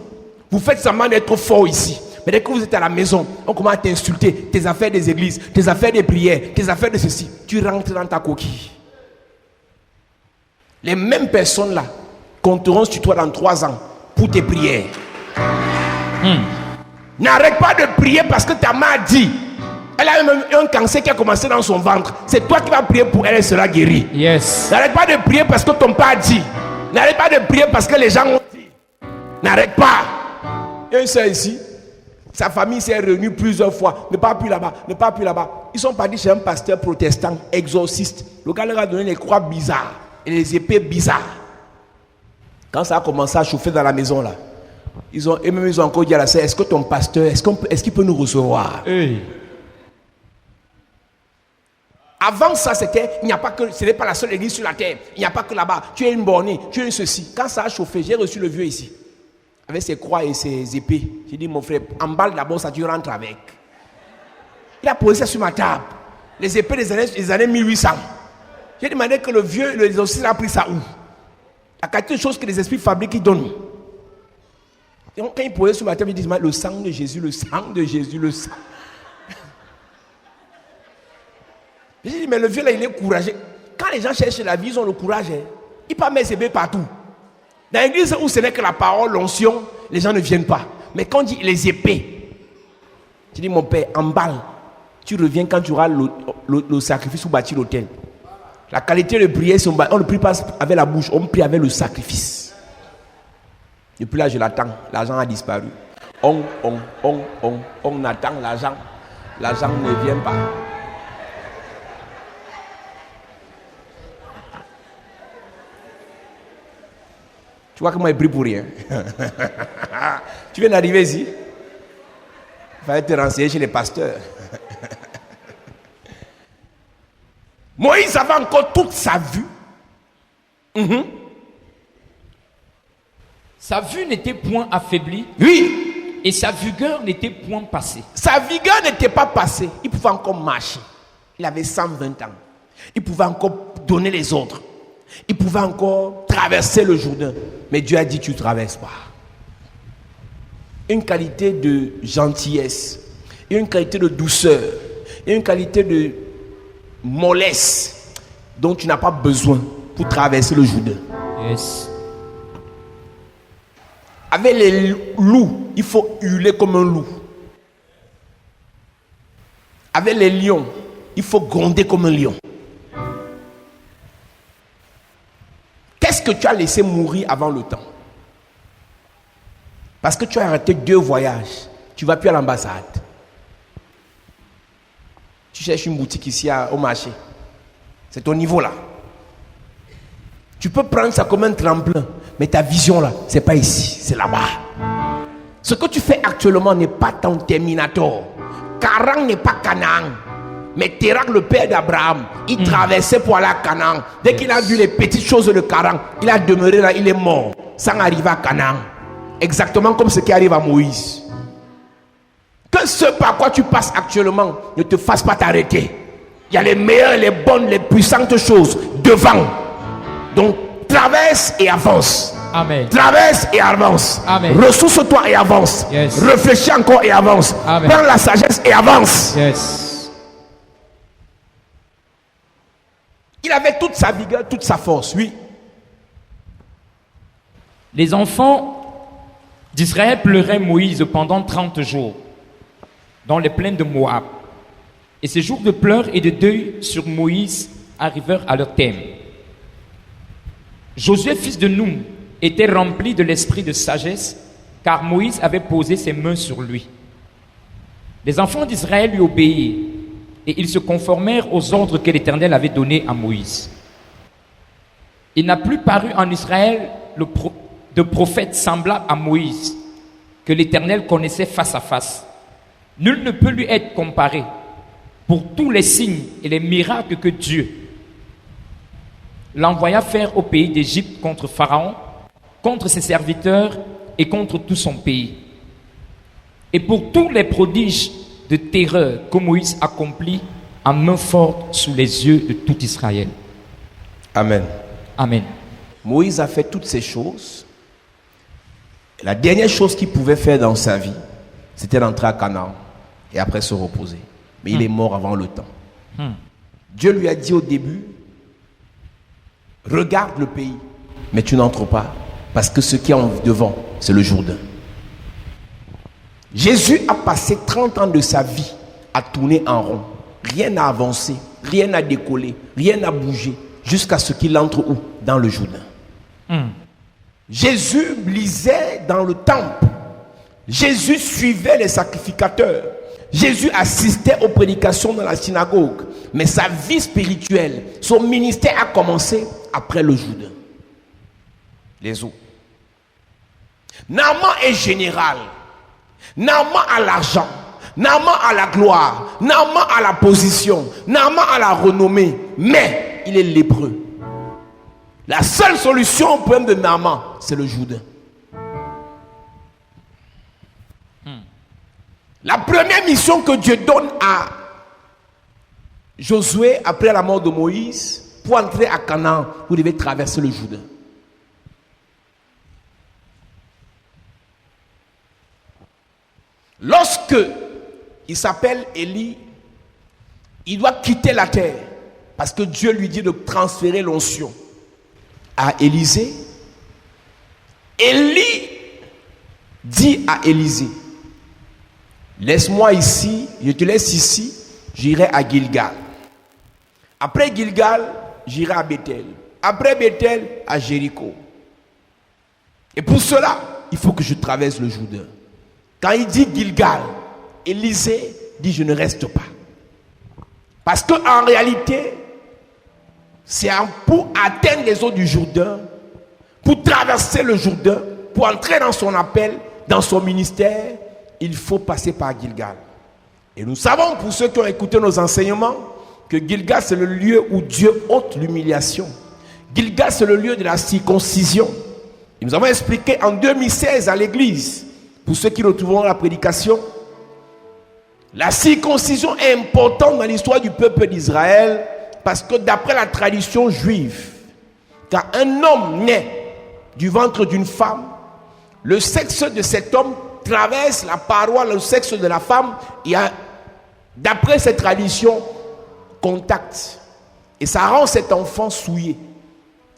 vous faites semblant d'être fort ici, mais dès que vous êtes à la maison, on commence à t'insulter, tes affaires des églises, tes affaires des prières, tes affaires de ceci, tu rentres dans ta coquille. Les mêmes personnes là compteront sur toi dans 3 ans pour tes prières. N'arrête pas de prier parce que ta mère dit. Elle a même un cancer qui a commencé dans son ventre. C'est toi qui vas prier pour elle, elle sera guérie. Yes. N'arrête pas de prier parce que ton père a dit. N'arrête pas de prier parce que les gens ont dit. N'arrête pas. Il y a une soeur ici. Sa famille s'est réunie plusieurs fois. Ne pas plus là-bas, ne pas plus là-bas. Ils sont partis chez un pasteur protestant, exorciste. Le gars leur a donné les croix bizarres et les épées bizarres. Quand ça a commencé à chauffer dans la maison là, ils ont encore dit à la sœur, est-ce que ton pasteur, est-ce qu'il peut nous recevoir? Hey. Avant ça, il n'y a pas que, ce n'est pas la seule église sur la terre. Il n'y a pas que là-bas. Tu es une bornée, tu es une ceci. Quand ça a chauffé, j'ai reçu le vieux ici, avec ses croix et ses épées. J'ai dit, mon frère, emballe d'abord ça, tu rentres avec. Il a posé ça sur ma table. Les épées des années 1800. J'ai demandé que le vieux, le exorciste a pris ça où? La qualité de choses que les esprits fabriquent, ils donnent. Et quand ils posaient sur ma table, ils disent, le sang de Jésus, le sang de Jésus, le sang. J'ai dit, mais le vieux là, il est courageux. Quand les gens cherchent la vie, ils ont le courage. Hein. Ils peuvent mettre ses bébés partout. Dans l'église où ce n'est que la parole, l'onction, les gens ne viennent pas. Mais quand on dit les épées, tu dis, mon père, emballe. Tu reviens quand tu auras le sacrifice ou bâtir l'autel. La qualité de prière, on ne prie pas avec la bouche, on prie avec le sacrifice. Depuis là, je l'attends. L'argent a disparu. On attend l'argent. L'argent ne vient pas. Tu vois comment il prie pour rien. Tu viens d'arriver ici. Il fallait te renseigner chez les pasteurs. Moïse avait encore toute sa vue. Sa vue n'était point affaiblie. Oui. Et sa vigueur n'était point passée. Sa vigueur n'était pas passée. Il pouvait encore marcher. Il avait 120 ans. Il pouvait encore donner les autres. Il pouvait encore traverser le Jourdain. Mais Dieu a dit, tu ne traverses pas. Une qualité de gentillesse, une qualité de douceur, une qualité de mollesse dont tu n'as pas besoin pour traverser le Jourdain. Yes. Avec les loups, il faut hurler comme un loup. Avec les lions, il faut gronder comme un lion. Qu'est-ce que tu as laissé mourir avant le temps? Parce que tu as arrêté 2 voyages. Tu ne vas plus à l'ambassade. Tu cherches une boutique ici au marché. C'est ton niveau là. Tu peux prendre ça comme un tremplin. Mais ta vision là, ce n'est pas ici, c'est là-bas. Ce que tu fais actuellement n'est pas ton Terminator. Charan n'est pas Canaan. Mais Térak, le père d'Abraham, il traversait pour aller à Canaan. Dès qu'il a vu les petites choses de Charan, il a demeuré là, il est mort, sans arriver à Canaan. Exactement comme ce qui arrive à Moïse. Que ce par quoi tu passes actuellement ne te fasse pas t'arrêter. Il y a les meilleures, les bonnes, les puissantes choses devant. Donc, traverse et avance. Amen. Traverse et avance. Amen. Ressource-toi et avance. Yes. Réfléchis encore et avance. Amen. Prends la sagesse et avance. Yes. Il avait toute sa vigueur, toute sa force, oui. Les enfants d'Israël pleuraient Moïse pendant 30 jours dans les plaines de Moab. Et ces jours de pleurs et de deuil sur Moïse arrivèrent à leur terme. Josué, fils de Noun, était rempli de l'esprit de sagesse, car Moïse avait posé ses mains sur lui. Les enfants d'Israël lui obéirent, et ils se conformèrent aux ordres que l'Éternel avait donnés à Moïse. Il n'a plus paru en Israël de prophète semblable à Moïse, que l'Éternel connaissait face à face. Nul ne peut lui être comparé pour tous les signes et les miracles que Dieu l'envoya faire au pays d'Égypte contre Pharaon, contre ses serviteurs et contre tout son pays. Et pour tous les prodiges de terreur que Moïse accomplit en main forte sous les yeux de tout Israël. Amen. Amen. Moïse a fait toutes ces choses. La dernière chose qu'il pouvait faire dans sa vie, c'était d'entrer à Canaan et après se reposer. Mais il est mort avant le temps. Dieu lui a dit au début, regarde le pays, mais tu n'entres pas, parce que ce qui est en devant, c'est le Jourdain. Jésus a passé 30 ans de sa vie à tourner en rond. Rien n'a avancé, rien n'a décollé, rien n'a bougé, jusqu'à ce qu'il entre où? Dans le Jourdain. Jésus lisait dans le temple. Jésus suivait les sacrificateurs. Jésus assistait aux prédications dans la synagogue. Mais sa vie spirituelle, son ministère a commencé après le Jourdain. Les eaux. Naaman est général. Naaman a l'argent. Naaman a la gloire. Naaman a la position. Naaman a la renommée. Mais il est lépreux. La seule solution au problème de Naaman, c'est le Jourdain. La première mission que Dieu donne à Josué après la mort de Moïse, pour entrer à Canaan, vous devez traverser le Jourdain. Lorsque il s'appelle Élie, il doit quitter la terre parce que Dieu lui dit de transférer l'onction à Élisée. Élie dit à Élisée, laisse-moi ici, je te laisse ici, j'irai à Gilgal. Après Gilgal, j'irai à Bethel. Après Bethel, à Jéricho. Et pour cela, il faut que je traverse le Jourdain. Quand il dit Gilgal, Élisée dit je ne reste pas. Parce qu'en réalité, c'est pour atteindre les eaux du Jourdain, pour traverser le Jourdain, pour entrer dans son appel, dans son ministère, il faut passer par Gilgal. Et nous savons, pour ceux qui ont écouté nos enseignements, que Gilgal c'est le lieu où Dieu ôte l'humiliation. Gilgal c'est le lieu de la circoncision. Et nous avons expliqué en 2016 à l'église, pour ceux qui retrouveront la prédication, la circoncision est importante dans l'histoire du peuple d'Israël parce que d'après la tradition juive, quand un homme naît du ventre d'une femme, le sexe de cet homme traverse la paroi, le sexe de la femme, il y a, d'après cette tradition, contact. Et ça rend cet enfant souillé.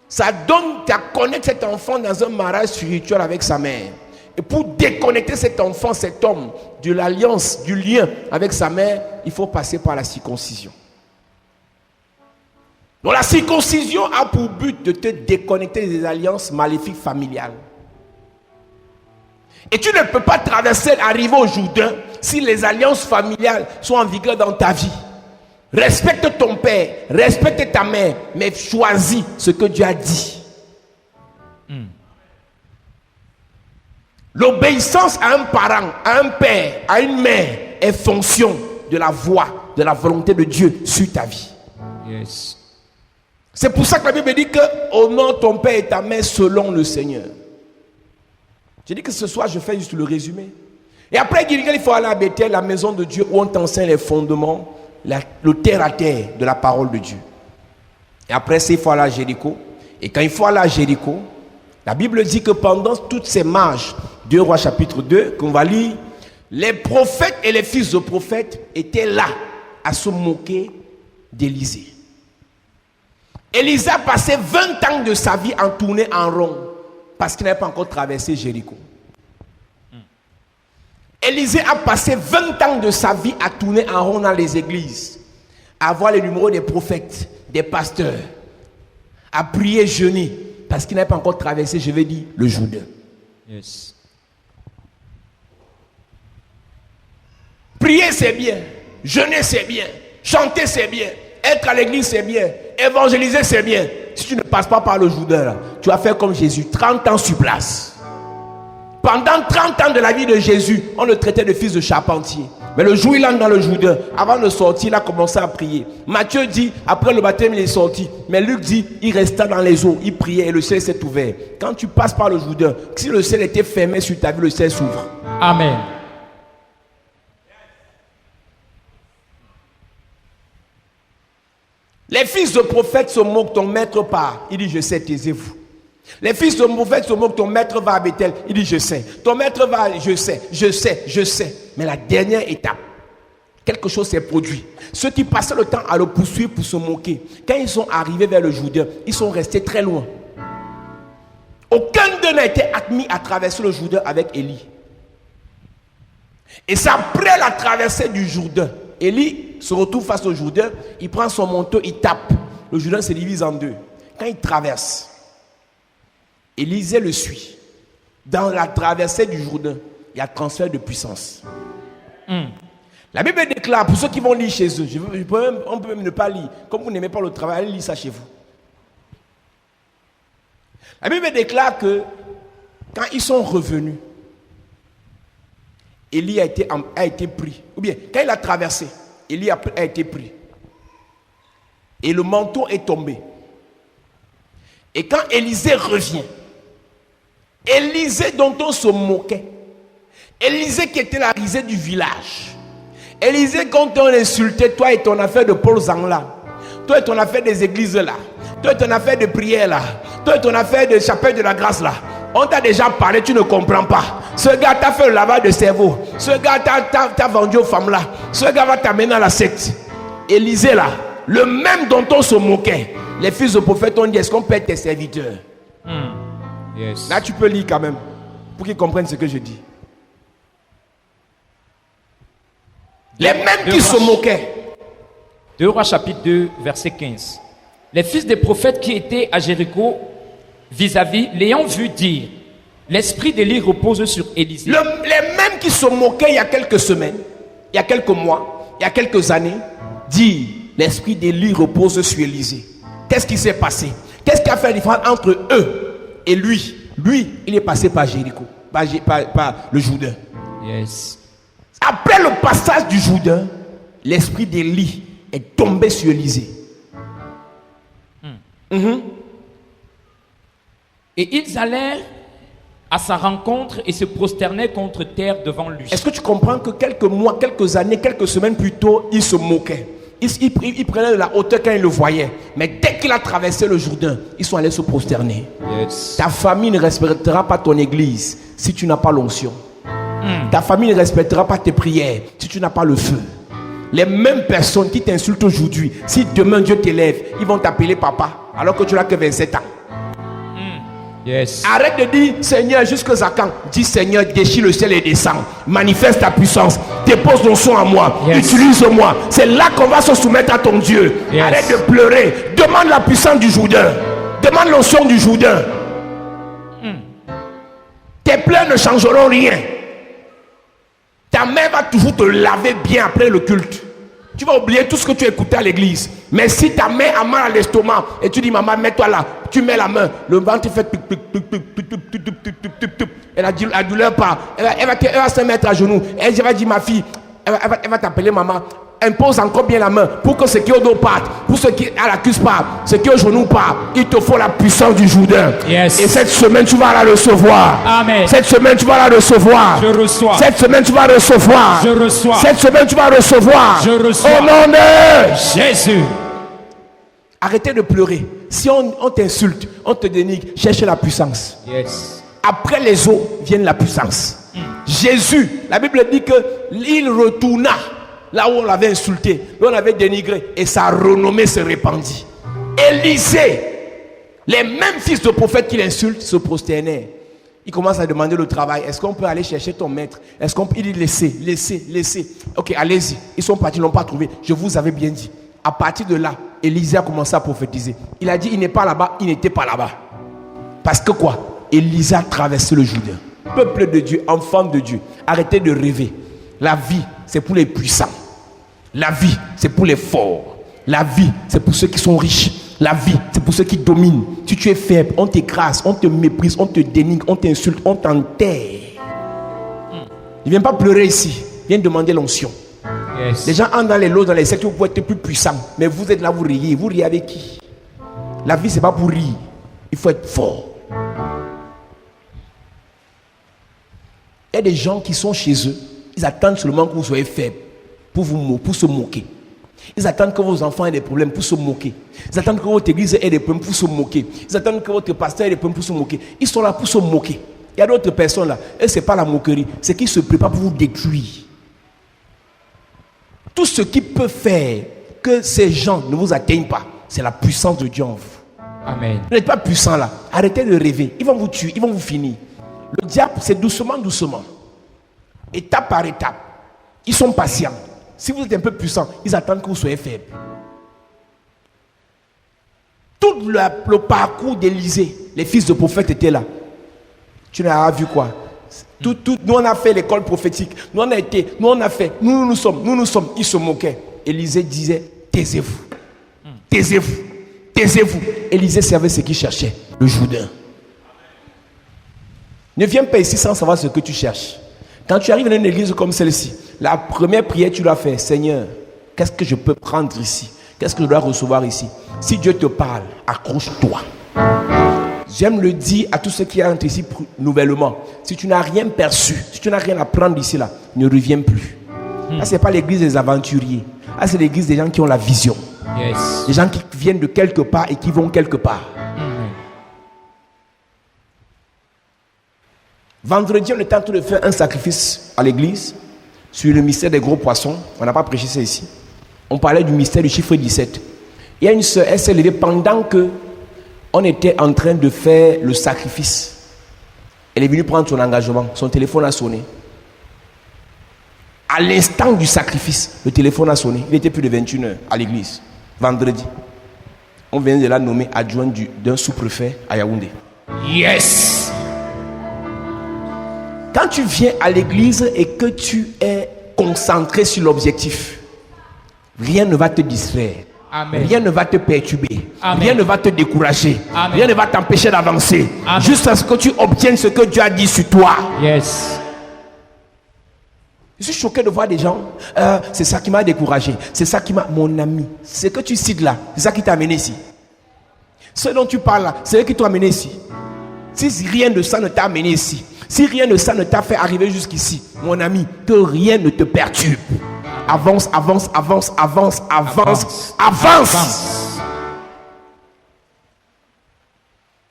Ça donne à connaître cet enfant dans un mariage spirituel avec sa mère. Et pour déconnecter cet enfant, cet homme, de l'alliance, du lien avec sa mère, il faut passer par la circoncision. Donc la circoncision a pour but de te déconnecter des alliances maléfiques familiales. Et tu ne peux pas traverser, arriver au Jourdain, si les alliances familiales sont en vigueur dans ta vie. Respecte ton père, respecte ta mère, mais choisis ce que Dieu a dit. L'obéissance à un parent, à un père, à une mère est fonction de la voix, de la volonté de Dieu sur ta vie. Yes. C'est pour ça que la Bible dit que honore ton père et ta mère selon le Seigneur. J'ai dit que ce soir je fais juste le résumé. Et après Gilgal, il faut aller à Bethel, la maison de Dieu, où on t'enseigne les fondements, le terre à terre de la parole de Dieu. Et après ça, il faut aller à Jéricho. Et quand il faut aller à Jéricho, la Bible dit que pendant toutes ces marches, 2 Rois chapitre 2, qu'on va lire, les prophètes et les fils de prophètes étaient là à se moquer d'Élisée. Élisée a passé 20 ans de sa vie en tournée en rond parce qu'il n'avait pas encore traversé Jéricho. Élisée a passé 20 ans de sa vie à tourner en rond dans les églises, à voir les numéros des prophètes, des pasteurs, à prier, jeûner, parce qu'il n'avait pas encore traversé, je vais dire, le Jourdain. Yes. Prier c'est bien, jeûner c'est bien, chanter c'est bien, être à l'église c'est bien, évangéliser c'est bien. Si tu ne passes pas par le Jourdain, là, tu vas faire comme Jésus, 30 ans sur place. Pendant 30 ans de la vie de Jésus, on le traitait de fils de charpentier. Mais le jour où il entre dans le Jourdain, avant de sortir, il a commencé à prier. Matthieu dit, après le baptême, il est sorti. Mais Luc dit, il resta dans les eaux, il priait et le ciel s'est ouvert. Quand tu passes par le Jourdain, si le ciel était fermé sur ta vie, le ciel s'ouvre. Amen. Les fils de prophètes se moquent, ton maître part. Il dit, je sais, taisez-vous. Les fils de prophètes se moquent, ton maître va à Bethel. Il dit, je sais. Ton maître va, je sais. Mais la dernière étape, quelque chose s'est produit. Ceux qui passaient le temps à le poursuivre pour se moquer, quand ils sont arrivés vers le Jourdain, ils sont restés très loin. Aucun d'eux n'a été admis à traverser le Jourdain avec Élie. Et c'est après la traversée du Jourdain. Élie se retrouve face au Jourdain, il prend son manteau, il tape. Le Jourdain se divise en deux. Quand il traverse, Élisée le suit. Dans la traversée du Jourdain, il y a transfert de puissance. La Bible déclare, pour ceux qui vont lire chez eux, on peut même ne pas lire. Comme vous n'aimez pas le travail, allez lire ça chez vous. La Bible déclare que quand ils sont revenus, Élie a été pris. Ou bien, quand il a traversé, Élie a été pris. Et le manteau est tombé. Et quand Élisée revient, Élisée dont on se moquait, Élisée qui était la risée du village, Élisée quand on insultait, toi et ton affaire de Paul Zangla, toi et ton affaire des églises là, toi et ton affaire de prière là, toi et ton affaire de chapelle de la grâce là, On t'a déjà parlé, tu ne comprends pas. Ce gars t'a fait le lavage de cerveau. Ce gars t'a vendu aux femmes là. Ce gars va t'amener dans la secte. Élisée là, le même dont on se moquait. Les fils de prophètes ont dit, est-ce qu'on peut être tes serviteurs? Yes. Là tu peux lire quand même, pour qu'ils comprennent ce que je dis. Les mêmes qui se moquaient. 2 Rois chapitre 2 verset 15. Les fils des prophètes qui étaient à Jéricho vis-à-vis, l'ayant vu dire, l'esprit d'Élie repose sur Élisée. Les mêmes qui se moquaient il y a quelques semaines, il y a quelques mois, il y a quelques années, disent, l'esprit d'Élie repose sur Élisée. Qu'est-ce qui s'est passé? Qu'est-ce qui a fait la différence entre eux et lui? Lui, il est passé par Jéricho, par le Jourdain. Yes. Après le passage du Jourdain, l'esprit d'Élie est tombé sur Élisée. Et ils allèrent à sa rencontre et se prosternaient contre terre devant lui. Est-ce que tu comprends que quelques mois, quelques années, quelques semaines plus tôt, il se moquait? Il prenait de la hauteur quand il le voyait. Mais dès qu'il a traversé le Jourdain, ils sont allés se prosterner. Yes. Ta famille ne respectera pas ton église si tu n'as pas l'onction. Ta famille ne respectera pas tes prières si tu n'as pas le feu. Les mêmes personnes qui t'insultent aujourd'hui, si demain Dieu t'élève, ils vont t'appeler papa alors que tu n'as que 27 ans. Yes. Arrête de dire Seigneur jusqu'à quand. Dis Seigneur, déchire le ciel et descend. Manifeste ta puissance. Dépose ton son à moi. Yes. Utilise-moi. C'est là qu'on va se soumettre à ton Dieu. Yes. Arrête de pleurer. Demande la puissance du Jourdain. Demande l'onction du Jourdain. Tes pleurs ne changeront rien. Ta mère va toujours te laver bien après le culte. Tu vas oublier tout ce que tu écoutais à l'église. Mais si ta mère a mal à l'estomac et tu dis maman mets-toi là, tu mets la main, le ventre fait pic, pic, pic, pic, pic, pic, pic, pic, pic, pic, pic. Et la douleur part. Elle va se mettre à genoux. Elle va dire ma fille, elle va t'appeler maman. Impose encore bien la main pour que ce qui est au dos parte, pour ce qui est à la cuisse parte, ce qui est au genou part. Il te faut la puissance du Jourdain. Yes. Et cette semaine tu vas la recevoir. Amen. Cette semaine tu vas la recevoir. Je reçois. Cette semaine tu vas recevoir. Je reçois. Cette semaine tu vas recevoir. Je reçois. Au nom de Jésus. Arrêtez de pleurer. Si on t'insulte, on te dénigre, cherchez la puissance. Yes. Après les eaux viennent la puissance. Jésus, la Bible dit qu'il retourna là où on l'avait insulté, là où on l'avait dénigré, et sa renommée se répandit. Élisée, les mêmes fils de prophètes qu'il insulte se prosternaient. Il commence à demander le travail. Est-ce qu'on peut aller chercher ton maître? Est-ce qu'on peut... Il dit laissez. Ok, allez-y. Ils sont partis, ils ne l'ont pas trouvé. Je vous avais bien dit. À partir de là, Élisée a commencé à prophétiser. Il a dit, il n'est pas là-bas, il n'était pas là-bas. Parce que quoi? Élisée a traversé le Jourdain. Peuple de Dieu, enfant de Dieu, arrêtez de rêver. La vie, c'est pour les puissants. La vie, c'est pour les forts. La vie, c'est pour ceux qui sont riches. La vie, c'est pour ceux qui dominent. Si tu es faible, on t'écrase, on te méprise, on te dénigre, on t'insulte, on t'enterre. Ne viens pas pleurer ici. Viens demander l'onction. Yes. Les gens entrent dans les lots, dans les secteurs, vous pouvez être plus puissants. Mais vous êtes là, vous riez. Vous riez avec qui? La vie, c'est pas pour rire. Il faut être fort. Il y a des gens qui sont chez eux. Ils attendent seulement que vous soyez faible pour se moquer. Ils attendent que vos enfants aient des problèmes pour se moquer. Ils attendent que votre église ait des problèmes pour se moquer. Ils attendent que votre pasteur ait des problèmes pour se moquer. Ils sont là pour se moquer. Il y a d'autres personnes là. Et ce n'est pas la moquerie. C'est qu'ils se préparent pour vous détruire. Tout ce qui peut faire que ces gens ne vous atteignent pas, c'est la puissance de Dieu en vous. Amen. Vous n'êtes pas puissant là. Arrêtez de rêver. Ils vont vous tuer. Ils vont vous finir. Le diable, c'est doucement. Étape par étape. Ils sont patients. Si vous êtes un peu puissant, ils attendent que vous soyez faible. Tout le parcours d'Élisée, les fils de prophètes étaient là. Tu n'as pas vu quoi? Nous on a fait l'école prophétique. Nous on a fait. Nous nous sommes. Ils se moquaient. Élisée disait, taisez-vous. Taisez-vous. Taisez-vous. Élisée savait ce qu'il cherchait. Le Jourdain. Ne viens pas ici sans savoir ce que tu cherches. Quand tu arrives dans une église comme celle-ci, la première prière tu dois faire, Seigneur, qu'est-ce que je peux prendre ici? Qu'est-ce que je dois recevoir ici? Si Dieu te parle, accroche-toi. J'aime le dire à tous ceux qui entrent ici nouvellement. Si tu n'as rien perçu, si tu n'as rien à prendre ici là, ne reviens plus. Là, ce n'est pas l'église des aventuriers. Là, c'est l'église des gens qui ont la vision. Yes. Des gens qui viennent de quelque part et qui vont quelque part. Vendredi, on était en train de faire un sacrifice à l'église sur le mystère des gros poissons. On n'a pas prêché ça ici. On parlait du mystère du chiffre 17. Il y a une sœur, elle s'est levée pendant que on était en train de faire le sacrifice. Elle est venue prendre son engagement. Son téléphone a sonné. À l'instant du sacrifice, le téléphone a sonné. Il était plus de 21h à l'église, vendredi. On vient de la nommer adjointe d'un sous-préfet à Yaoundé. Yes. Quand tu viens à l'église et que tu es concentré sur l'objectif, rien ne va te distraire. Amen. Rien ne va te perturber. Amen. Rien ne va te décourager. Amen. Rien ne va t'empêcher d'avancer. Amen. Jusqu'à ce que tu obtiennes ce que Dieu a dit sur toi. Yes. Je suis choqué de voir des gens. C'est ça qui m'a découragé. C'est ça qui m'a... Mon ami, ce que tu cites là, c'est ça qui t'a amené ici. Ce dont tu parles là, c'est ce qui t'a amené ici. Si rien de ça ne t'a amené ici, si rien de ça ne t'a fait arriver jusqu'ici, mon ami, que rien ne te perturbe. Avance, avance, avance, avance, avance, avance.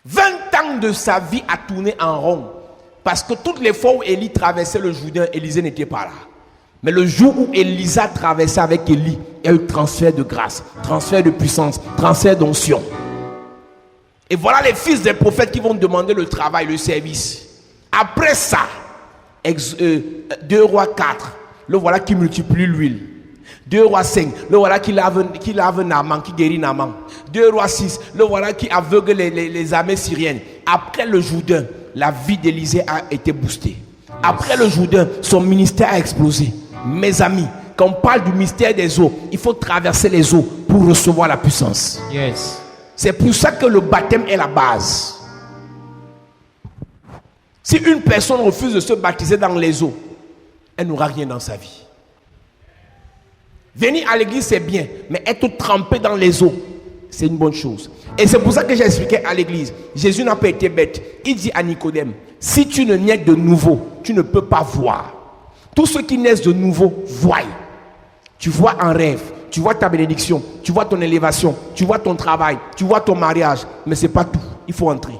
20 ans de sa vie a tourné en rond. Parce que toutes les fois où Élie traversait le Jourdain, Élisée n'était pas là. Mais le jour où Élisa traversait avec Élie, il y a eu transfert de grâce, transfert de puissance, transfert d'onction. Et voilà les fils des prophètes qui vont demander le travail, le service. Après ça, 2 Rois 4, le voilà qui multiplie l'huile. 2 Rois 5, le voilà qui lave Naaman, qui guérit Naaman. 2 Rois 6, le voilà qui aveugle les armées syriennes. Après le Jourdain, la vie d'Élisée a été boostée. Après le Jourdain, son ministère a explosé. Mes amis, quand on parle du mystère des eaux, il faut traverser les eaux pour recevoir la puissance. Yes. C'est pour ça que le baptême est la base. Si une personne refuse de se baptiser dans les eaux, elle n'aura rien dans sa vie. Venir à l'église, c'est bien, mais être trempé dans les eaux, c'est une bonne chose. Et c'est pour ça que j'ai expliqué à l'église. Jésus n'a pas été bête. Il dit à Nicodème, si tu ne nais de nouveau, tu ne peux pas voir. Tous ceux qui naissent de nouveau voient. Tu vois en rêve, tu vois ta bénédiction, tu vois ton élévation, tu vois ton travail, tu vois ton mariage, mais ce n'est pas tout. Il faut entrer.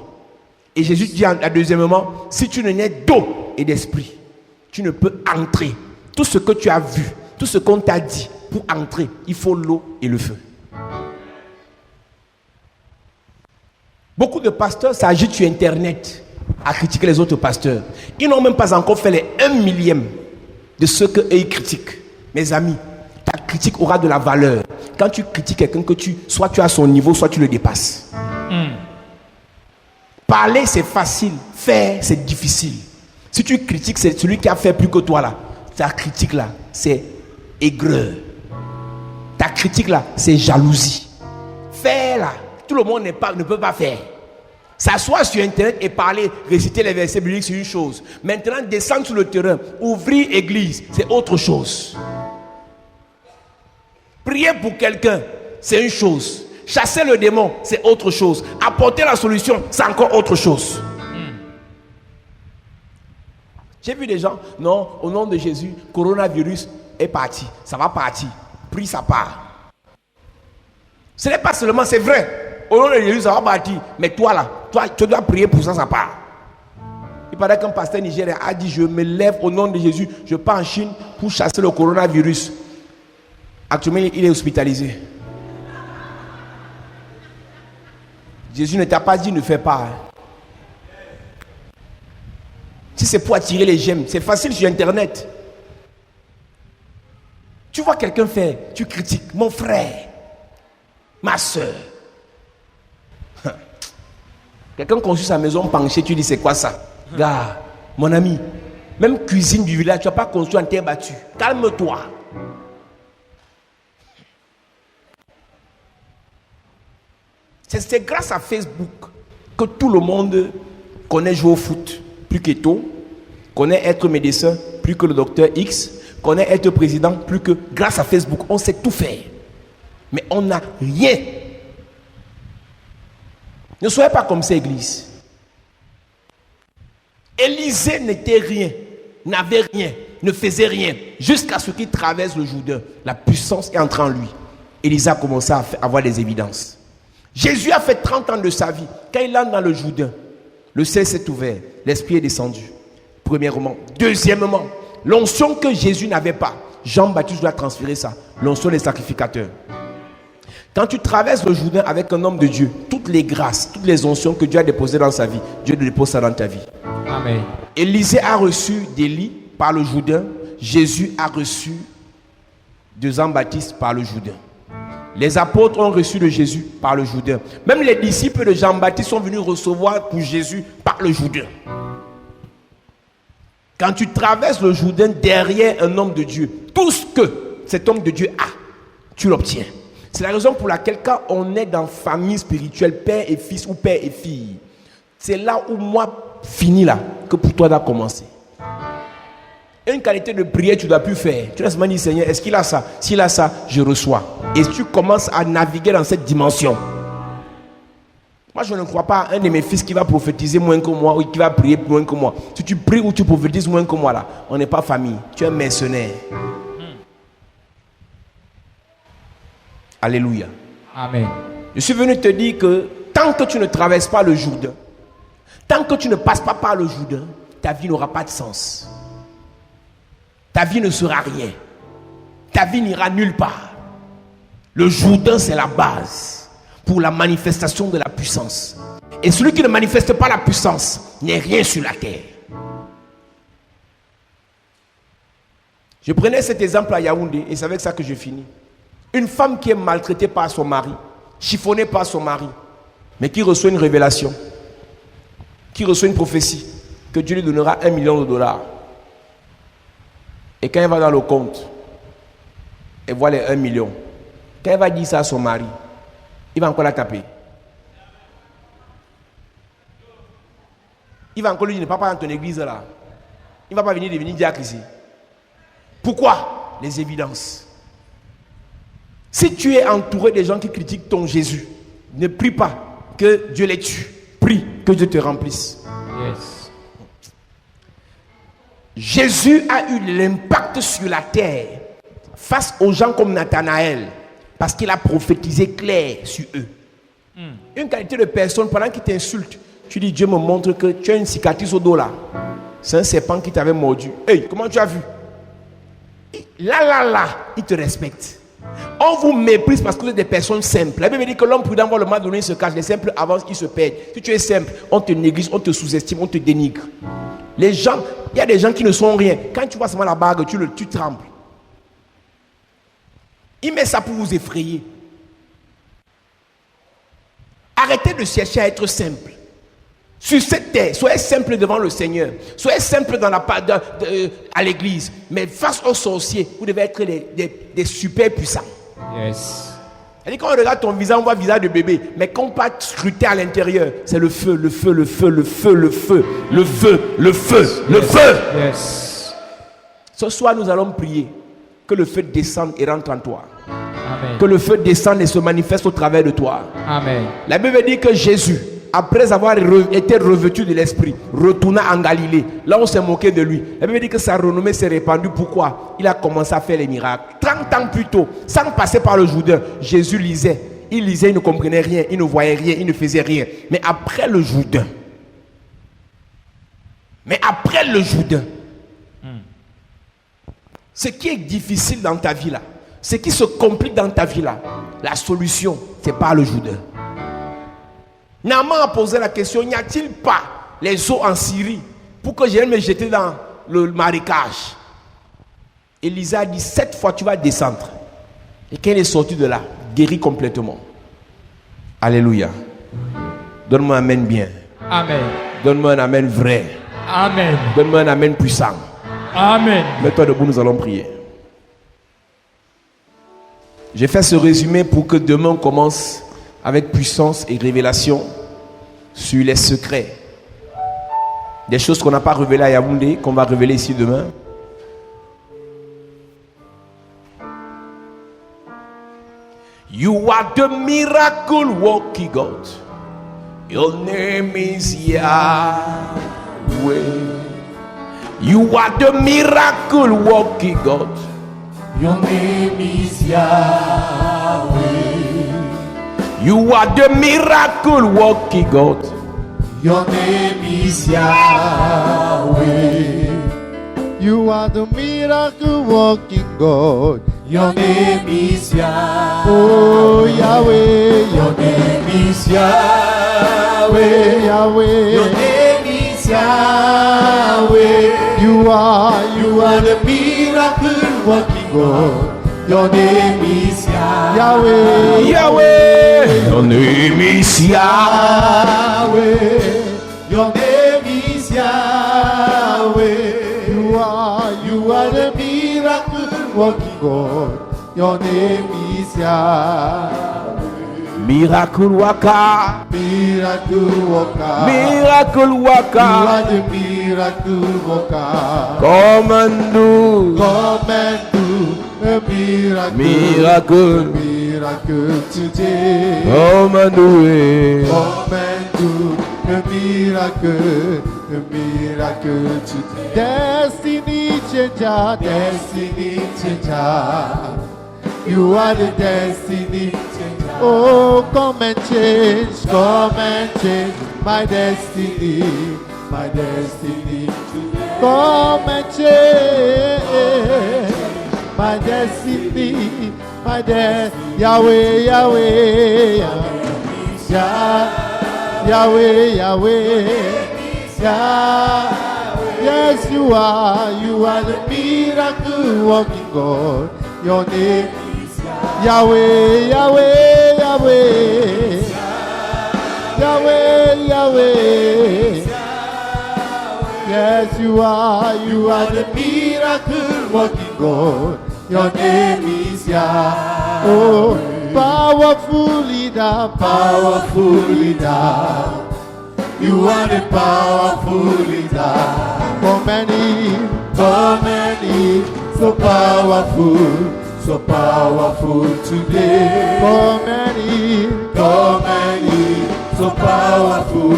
Et Jésus dit à deuxièmement, si tu ne nais d'eau et d'esprit, tu ne peux entrer. Tout ce que tu as vu, tout ce qu'on t'a dit, pour entrer, il faut l'eau et le feu. Beaucoup de pasteurs s'agitent sur Internet à critiquer les autres pasteurs. Ils n'ont même pas encore fait les 1 millième de ce qu'ils critiquent. Mes amis, ta critique aura de la valeur. Quand tu critiques quelqu'un, soit tu as son niveau, soit tu le dépasses. Parler, c'est facile. Faire, c'est difficile. Si tu critiques, c'est celui qui a fait plus que toi là. Ta critique là, c'est aigreur. Ta critique là, c'est jalousie. Faire là, tout le monde ne peut pas faire. S'asseoir sur Internet et parler, réciter les versets bibliques, c'est une chose. Maintenant, descendre sur le terrain, ouvrir église, c'est autre chose. Prier pour quelqu'un, c'est une chose. Chasser le démon, c'est autre chose. Apporter la solution, c'est encore autre chose. J'ai vu des gens, non, au nom de Jésus, coronavirus est parti. Ça va partir. Prie, ça part. Ce n'est pas seulement, c'est vrai. Au nom de Jésus, ça va partir. Mais toi là, tu dois prier pour ça, ça part. Il paraît qu'un pasteur nigérien a dit, je me lève au nom de Jésus, je pars en Chine pour chasser le coronavirus. Actuellement, il est hospitalisé. Jésus ne t'a pas dit, ne fais pas. Si c'est pour attirer les gemmes, c'est facile sur Internet. Tu vois quelqu'un faire, tu critiques, mon frère, ma soeur. Quelqu'un construit sa maison penchée, tu dis c'est quoi ça? Gars, mon ami, même cuisine du village, tu n'as pas construit en terre battue. Calme-toi. C'est grâce à Facebook que tout le monde connaît jouer au foot plus qu'Eto, connaît être médecin plus que le docteur X, connaît être président plus que... Grâce à Facebook, on sait tout faire. Mais on n'a rien. Ne soyez pas comme ça, église. Élisée n'était rien, n'avait rien, ne faisait rien, jusqu'à ce qu'il traverse le Jourdain. La puissance est entrée en lui. Élisée a commencé à avoir des évidences. Jésus a fait 30 ans de sa vie. Quand il entre dans le Jourdain, le ciel s'est ouvert, l'Esprit est descendu. Premièrement. Deuxièmement, l'onction que Jésus n'avait pas. Jean-Baptiste doit transférer ça. L'onction des sacrificateurs. Quand tu traverses le Jourdain avec un homme de Dieu, toutes les grâces, toutes les onctions que Dieu a déposées dans sa vie, Dieu dépose ça dans ta vie. Amen. Élisée a reçu d'Élie par le Jourdain. Jésus a reçu de Jean-Baptiste par le Jourdain. Les apôtres ont reçu de Jésus par le Jourdain. Même les disciples de Jean-Baptiste sont venus recevoir pour Jésus par le Jourdain. Quand tu traverses le Jourdain derrière un homme de Dieu, tout ce que cet homme de Dieu a, tu l'obtiens. C'est la raison pour laquelle quand on est dans famille spirituelle, père et fils ou père et fille, c'est là où moi, fini là, que pour toi doit commencer. Une qualité de prière, tu ne dois plus faire. Tu dois seulement dire, Seigneur, est-ce qu'il a ça? S'il a ça, je reçois. Et tu commences à naviguer dans cette dimension. Moi, je ne crois pas à un de mes fils qui va prophétiser moins que moi ou qui va prier moins que moi. Si tu pries ou tu prophétises moins que moi, là, on n'est pas famille. Tu es un mercenaire. Alléluia. Amen. Je suis venu te dire que tant que tu ne traverses pas le Jourdain, tant que tu ne passes pas par le Jourdain, ta vie n'aura pas de sens. Ta vie ne sera rien. Ta vie n'ira nulle part. Le Jourdain, c'est la base pour la manifestation de la puissance. Et celui qui ne manifeste pas la puissance n'est rien sur la terre. Je prenais cet exemple à Yaoundé et c'est avec ça que je finis. Une femme qui est maltraitée par son mari, chiffonnée par son mari, mais qui reçoit une révélation, qui reçoit une prophétie, que Dieu lui donnera $1 million. Et quand elle va dans le compte, elle voit les 1 million. Quand elle va dire ça à son mari, il va encore la taper. Il va encore lui dire, ne pars pas dans ton église là. Il ne va pas venir devenir diacre ici. Pourquoi? Les évidences. Si tu es entouré des gens qui critiquent ton Jésus, ne prie pas que Dieu les tue. Prie que Dieu te remplisse. Yes. Jésus a eu l'impact sur la terre face aux gens comme Nathanaël parce qu'il a prophétisé clair sur eux. Une qualité de personne, pendant qu'il t'insulte, tu dis Dieu me montre que tu as une cicatrice au dos là. C'est un serpent qui t'avait mordu. Hey, comment tu as vu? Là, il te respecte. On vous méprise parce que vous êtes des personnes simples. La Bible dit que l'homme prudent voit le mal donné, il se cache. Les simples avancent, ils se perdent. Si tu es simple, on te néglige, on te sous-estime, on te dénigre. Les gens, il y a des gens qui ne sont rien. Quand tu vois seulement la bague, tu trembles. Il met ça pour vous effrayer. Arrêtez de chercher à être simple. Sur cette terre, soyez simple devant le Seigneur. Soyez simple à l'église. Mais face aux sorciers, vous devez être des super puissants. Yes. C'est-à-dire quand on regarde ton visage, on voit le visage de bébé. Mais quand on peut scruter à l'intérieur, c'est le feu, le feu, le feu, le feu, le feu, le feu, le feu, le feu. Yes. Ce soir, nous allons prier que le feu descende et rentre en toi. Amen. Que le feu descende et se manifeste au travers de toi. Amen. La Bible dit que Jésus, après avoir été revêtu de l'esprit, retourna en Galilée. Là, on s'est moqué de lui. La Bible dit que sa renommée s'est répandue. Pourquoi? Il a commencé à faire les miracles. 30 ans plus tôt, sans passer par le Jourdain, Jésus lisait. Il lisait, il ne comprenait rien, il ne voyait rien, il ne faisait rien. Mais après le Jourdain, ce qui est difficile dans ta vie là, ce qui se complique dans ta vie là, la solution, c'est par le Jourdain. Naaman a posé la question, n'y a-t-il pas les eaux en Syrie pour que j'aille me jeter dans le marécage? Élisée a dit, 7 fois tu vas descendre. Et quand il est sorti de là, guéri complètement. Alléluia. Donne-moi un amen bien. Amen. Donne-moi un amen vrai. Amen. Donne-moi un amen puissant. Amen. Mets-toi debout, nous allons prier. J'ai fait ce résumé pour que demain on commence avec puissance et révélation sur les secrets. Des choses qu'on n'a pas révélées à Yaoundé, qu'on va révéler ici demain. You are the miracle working God. Your name is Yahweh. You are the miracle working God. Your name is Yahweh. You are the miracle working God. Your name is Yahweh. You are the miracle working God. Your name is Yahweh. Oh Yahweh, Your name is Yahweh. Yahweh. Your name is Yahweh. You are You are the miracle working God. Your name is Yahweh. Yahweh. Yahweh, your name is Yahweh. Your name is Yahweh. You are the miracle working God. Your name is Yahweh. Miracle Waka, Miracle worker. Miracle You Waka. are the miracle worker. Come and do Come and do a miracle. miracle. Miracle today. Come and do it. Come and do a miracle today. destiny changer. Destiny changer. You are the destiny changer. Oh, come and change. Come and change my destiny today. Come and change my destiny. Yahweh, Yahweh, Yahweh, Yahweh. Yes, you are the miracle working God. Your name is Yahweh, Yahweh, Yahweh. Yahweh, Yahweh. Yes, you are the miracle working God. Your name is Yahweh. oh, powerful leader, Powerful leader. You are the powerful leader. come and in. Come and eat. So powerful today. Come and in. Come and eat. So powerful.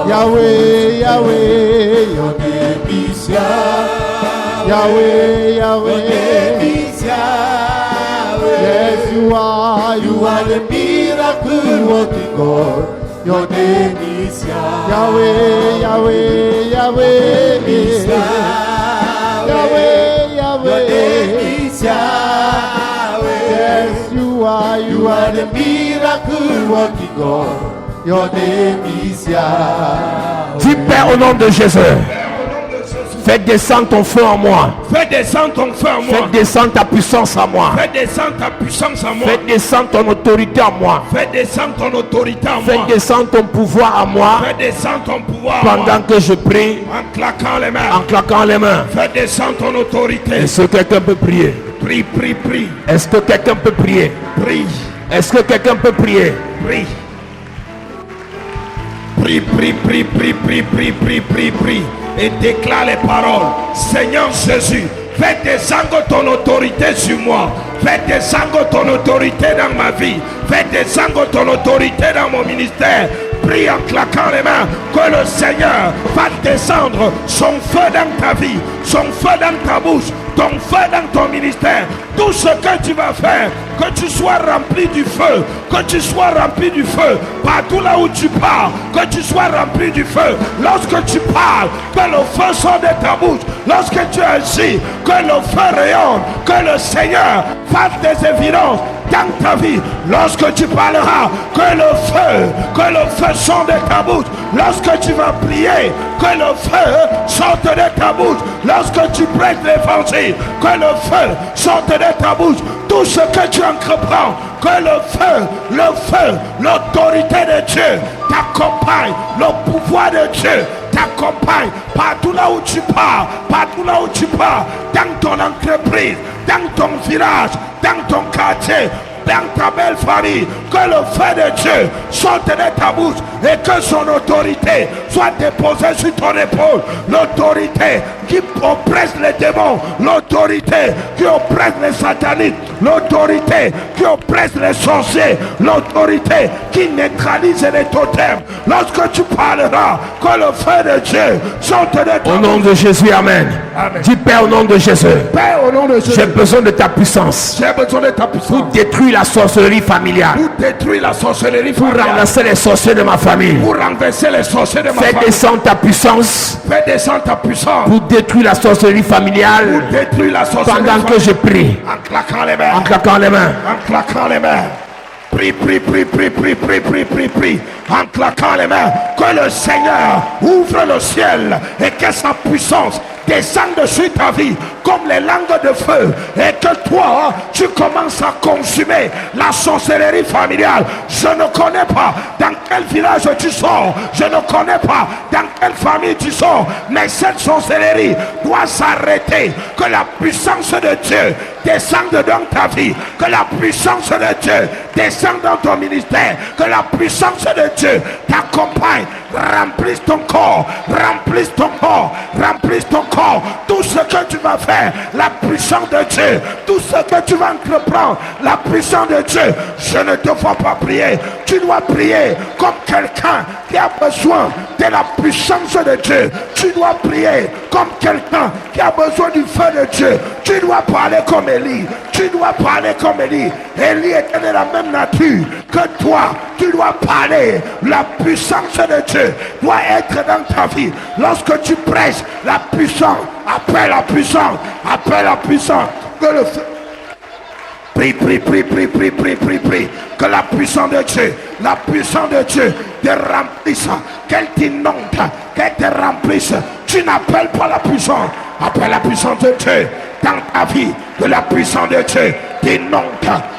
Yahweh, Yahweh, Your name is Yahweh. Yahweh, Your name Yahweh. is Yahweh. Yes, you are the miracle working God. Your name is Yahweh, Yahweh, Yahweh. Yahweh, Your name Yahweh. is Yahweh. Yes, you are the miracle working God. Your name is Yahweh. Dis Père au nom de Jésus. Fais descendre ton feu en moi. Fais descendre ton feu en moi. Fais descendre ta puissance en moi. Fais descendre ta puissance en moi. Fais descendre ton autorité en moi. Fais descendre ton autorité en Fais moi. descendre ton pouvoir en moi. Fais descendre ton pouvoir en moi. Pendant que je prie, En claquant les mains. en claquant les mains. Fais descendre ton autorité. Est-ce que quelqu'un peut prier? Prie, prie, prie. Est-ce que quelqu'un peut prier? Prie, Est-ce que quelqu'un peut prier? prie. Prie, prie, prie, prie, prie, prie, prie, prie, prie. Et déclare les paroles. Seigneur Jésus, fais descendre ton autorité sur moi. Fais descendre ton autorité dans ma vie. Fais descendre ton autorité dans mon ministère. Prie en claquant les mains que le Seigneur va descendre son feu dans ta vie, son feu dans ta bouche, ton feu dans ton ministère. Tout ce que tu vas faire, que tu sois rempli du feu, que tu sois rempli du feu partout là où tu pars, que tu sois rempli du feu. Lorsque tu parles, que le feu sorte de ta bouche. Lorsque tu agis, que le feu rayonne, que le Seigneur fasse des évidences dans ta vie. Lorsque tu parleras, que le feu sorte de ta bouche. Lorsque tu vas prier, que le feu sorte de ta bouche. Lorsque tu prêches l'évangile, que le feu sorte de ta bouche. Tout ce que tu entreprends, que le feu, l'autorité de Dieu t'accompagne, le pouvoir de Dieu t'accompagne partout là où tu pars, dans ton entreprise, dans ton village, dans ton quartier, dans ta belle famille. Que le feu de Dieu sorte de ta bouche et que son autorité soit déposée sur ton épaule. L'autorité qui oppresse les démons, l'autorité qui oppresse les sataniques, l'autorité qui oppresse les sorciers, l'autorité qui neutralise les totems. Lorsque tu parleras, que le feu de Dieu sorte de ta Au nom de Jésus, Amen. Amen. Dis Père au nom de Jésus. Père, au nom de Jésus, J'ai besoin de ta puissance j'ai besoin de ta puissance pour détruire détruire la sorcellerie familiale. Pour détruire la sorcellerie Pour familiale. renverser les sorciers de ma famille. Pour renverser les sorciers de ma Fais famille. descendre ta puissance Fais descendre ta puissance. pour détruire la sorcellerie Pour familiale détruire la sorcellerie pendant que familiale. je prie. En claquant les mains. En claquant les mains. En claquant les mains. Prie, prie, prie, prie, prie, prie, prie, prie, prie. En claquant les mains. Que le Seigneur ouvre le ciel et que sa puissance descende dessus ta vie comme les langues de feu. Et que toi, tu commences à consumer la sorcellerie familiale. Je ne connais pas dans quel village tu sors. Je ne connais pas dans quelle famille tu sors. Mais cette sorcellerie doit s'arrêter. Que la puissance de Dieu descende dans ta vie. Que la puissance de Dieu descende dans ton ministère. Que la puissance de Dieu t'accompagne. Remplisse ton corps. Remplisse ton corps. Remplisse ton corps. Tout ce que tu vas faire, la puissance de Dieu. Tout ce que tu vas entreprendre, la puissance de Dieu. Je ne te vois pas prier. Tu dois prier comme quelqu'un qui a besoin de la puissance de Dieu. Tu dois prier comme quelqu'un qui a besoin du feu de Dieu. Tu dois parler comme Élie. Tu dois parler comme Élie. Élie était de la même nature que toi. Tu dois parler. La puissance de Dieu doit être dans ta vie. Lorsque tu prêches, la puissance, appelle la puissance, appelle la puissance. Que le feu. Prie, prie, prie, prie, prie, prie, prie, prie. Que la puissance de Dieu, la puissance de Dieu te remplisse, qu'elle t'inonde, qu'elle te remplisse. Tu n'appelles pas la puissance, appelle la puissance de Dieu dans ta vie. Que la puissance de Dieu t'inonde,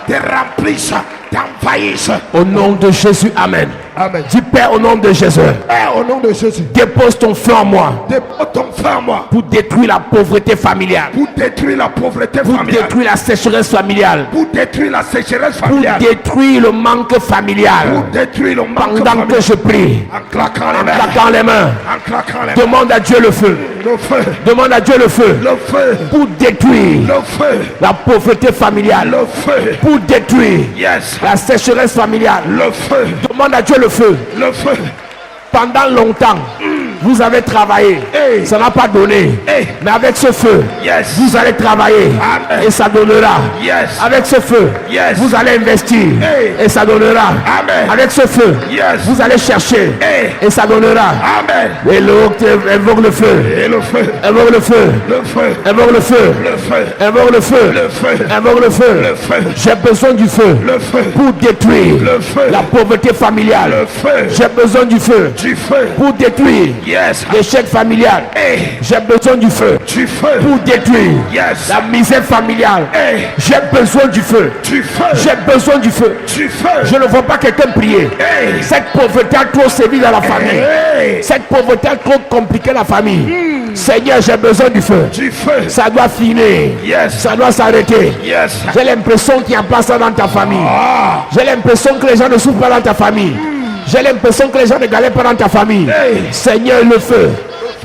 te remplisse, t'envahisse. Au nom de Jésus, amen. Amen. Dis Père, au nom de Jésus, Père, au nom de Jésus, dépose ton feu en moi dépose ton feu en moi pour détruire la pauvreté familiale, pour détruire la pauvreté pour familiale, détruire la sécheresse familiale, pour détruire la sécheresse pour familiale, détruire le manque pour familial. détruire le manque Pendant que familial. je prie, En claquant les en mains, claquant les mains, en claquant les mains, demande à Dieu le feu. le feu, Demande à Dieu le feu le feu, pour détruire le feu, la pauvreté familiale, le feu, pour détruire yes, la sécheresse familiale. le feu, Demande à Dieu le feu. le feu. Pendant longtemps, vous avez travaillé, Hey. ça n'a pas donné. Hey. Mais avec ce feu, Yes. vous allez travailler Amen. et ça donnera. Yes. Avec ce feu, Yes. vous allez investir Hey. et ça donnera. Amen. Avec ce feu, Yes. vous allez chercher Hey. et ça donnera. Amen. Et invoque le feu, Et le feu, invoque le feu, le feu, invoque le feu, le feu, invoque le feu, le feu, invoque le feu. le feu, J'ai besoin du feu le feu, pour détruire le feu, la pauvreté familiale. le feu, J'ai besoin du feu du feu, pour détruire yes, l'échec familial. hey, J'ai besoin du feu du feu, pour détruire yes, la misère familiale. hey, J'ai besoin du feu. du feu, J'ai besoin du feu. du feu, Je ne vois pas quelqu'un prier. hey, Cette pauvreté a trop sévi dans la famille. hey, Cette pauvreté a trop compliqué la famille. Seigneur, j'ai besoin du feu. du feu, Ça doit finir. yes, Ça doit s'arrêter. yes, J'ai l'impression qu'il n'y a pas ça dans ta famille. ah, J'ai l'impression que les gens ne souffrent pas dans ta famille. J'ai l'impression que les gens ne galèrent pas dans ta famille. Hey. Seigneur, le feu.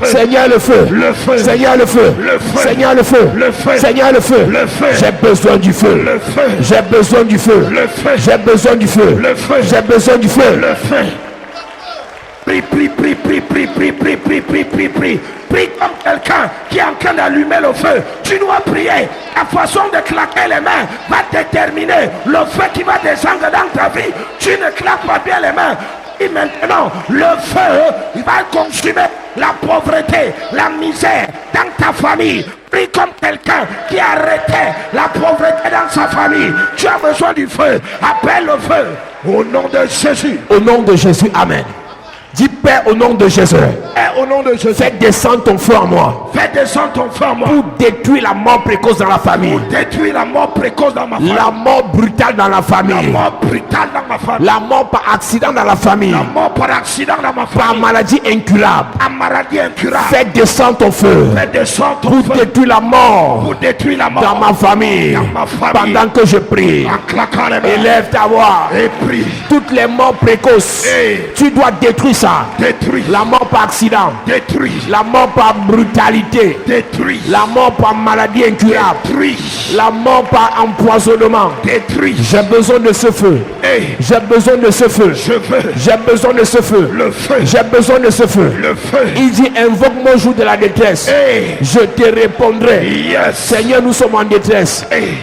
Seigneur, le feu. le feu, Seigneur, le feu. Le feu. Seigneur, le feu. Le feu. Seigneur, le feu. Le feu. J'ai besoin du feu. le feu, J'ai besoin du feu. le feu, J'ai besoin du feu. le feu, J'ai besoin du feu. le feu. Prie, prie, prie, prie, prie, prie, prie, prie, prie, prie, prie. Prie comme quelqu'un qui est en train d'allumer le feu. Tu dois prier. La façon de claquer les mains va déterminer le feu qui va descendre dans ta vie. Tu ne claques pas bien les mains. Et maintenant, le feu, il va consumer la pauvreté, la misère dans ta famille. Prie comme quelqu'un qui a arrêté la pauvreté dans sa famille. Tu as besoin du feu. Appelle le feu. Au nom de Jésus. Au nom de Jésus, amen. Dis Père, au nom de Jésus, Et au nom de Jésus. fais descendre ton feu en moi Fais descendre ton feu en moi. pour détruire la mort précoce dans la famille, Pour détruire la mort précoce dans ma famille. la mort brutale dans la La famille, mort brutale dans ma famille. la mort par accident dans la famille, La mort par accident dans ma par famille. maladie incurable. La maladie incurable. Fais descendre ton feu Fais descendre ton pour feu. détruire la mort Pour détruire la mort. dans ma famille Dans ma famille. pendant que je prie. En claquant les mains. Élève ta voix. Et prie. Toutes les morts précoces, Et tu dois détruire ça. détruis. La mort par accident, Détruis. la mort par brutalité, Détruis. la mort par maladie incurable, Détruis. la mort par empoisonnement. Détruis. J'ai besoin de ce feu. Et J'ai besoin de ce feu. je veux J'ai besoin de ce feu. le feu. J'ai besoin de ce feu. Le feu. Il dit invoque-moi au jour de la détresse. Et Je te répondrai. yes. Seigneur, nous sommes en détresse. Et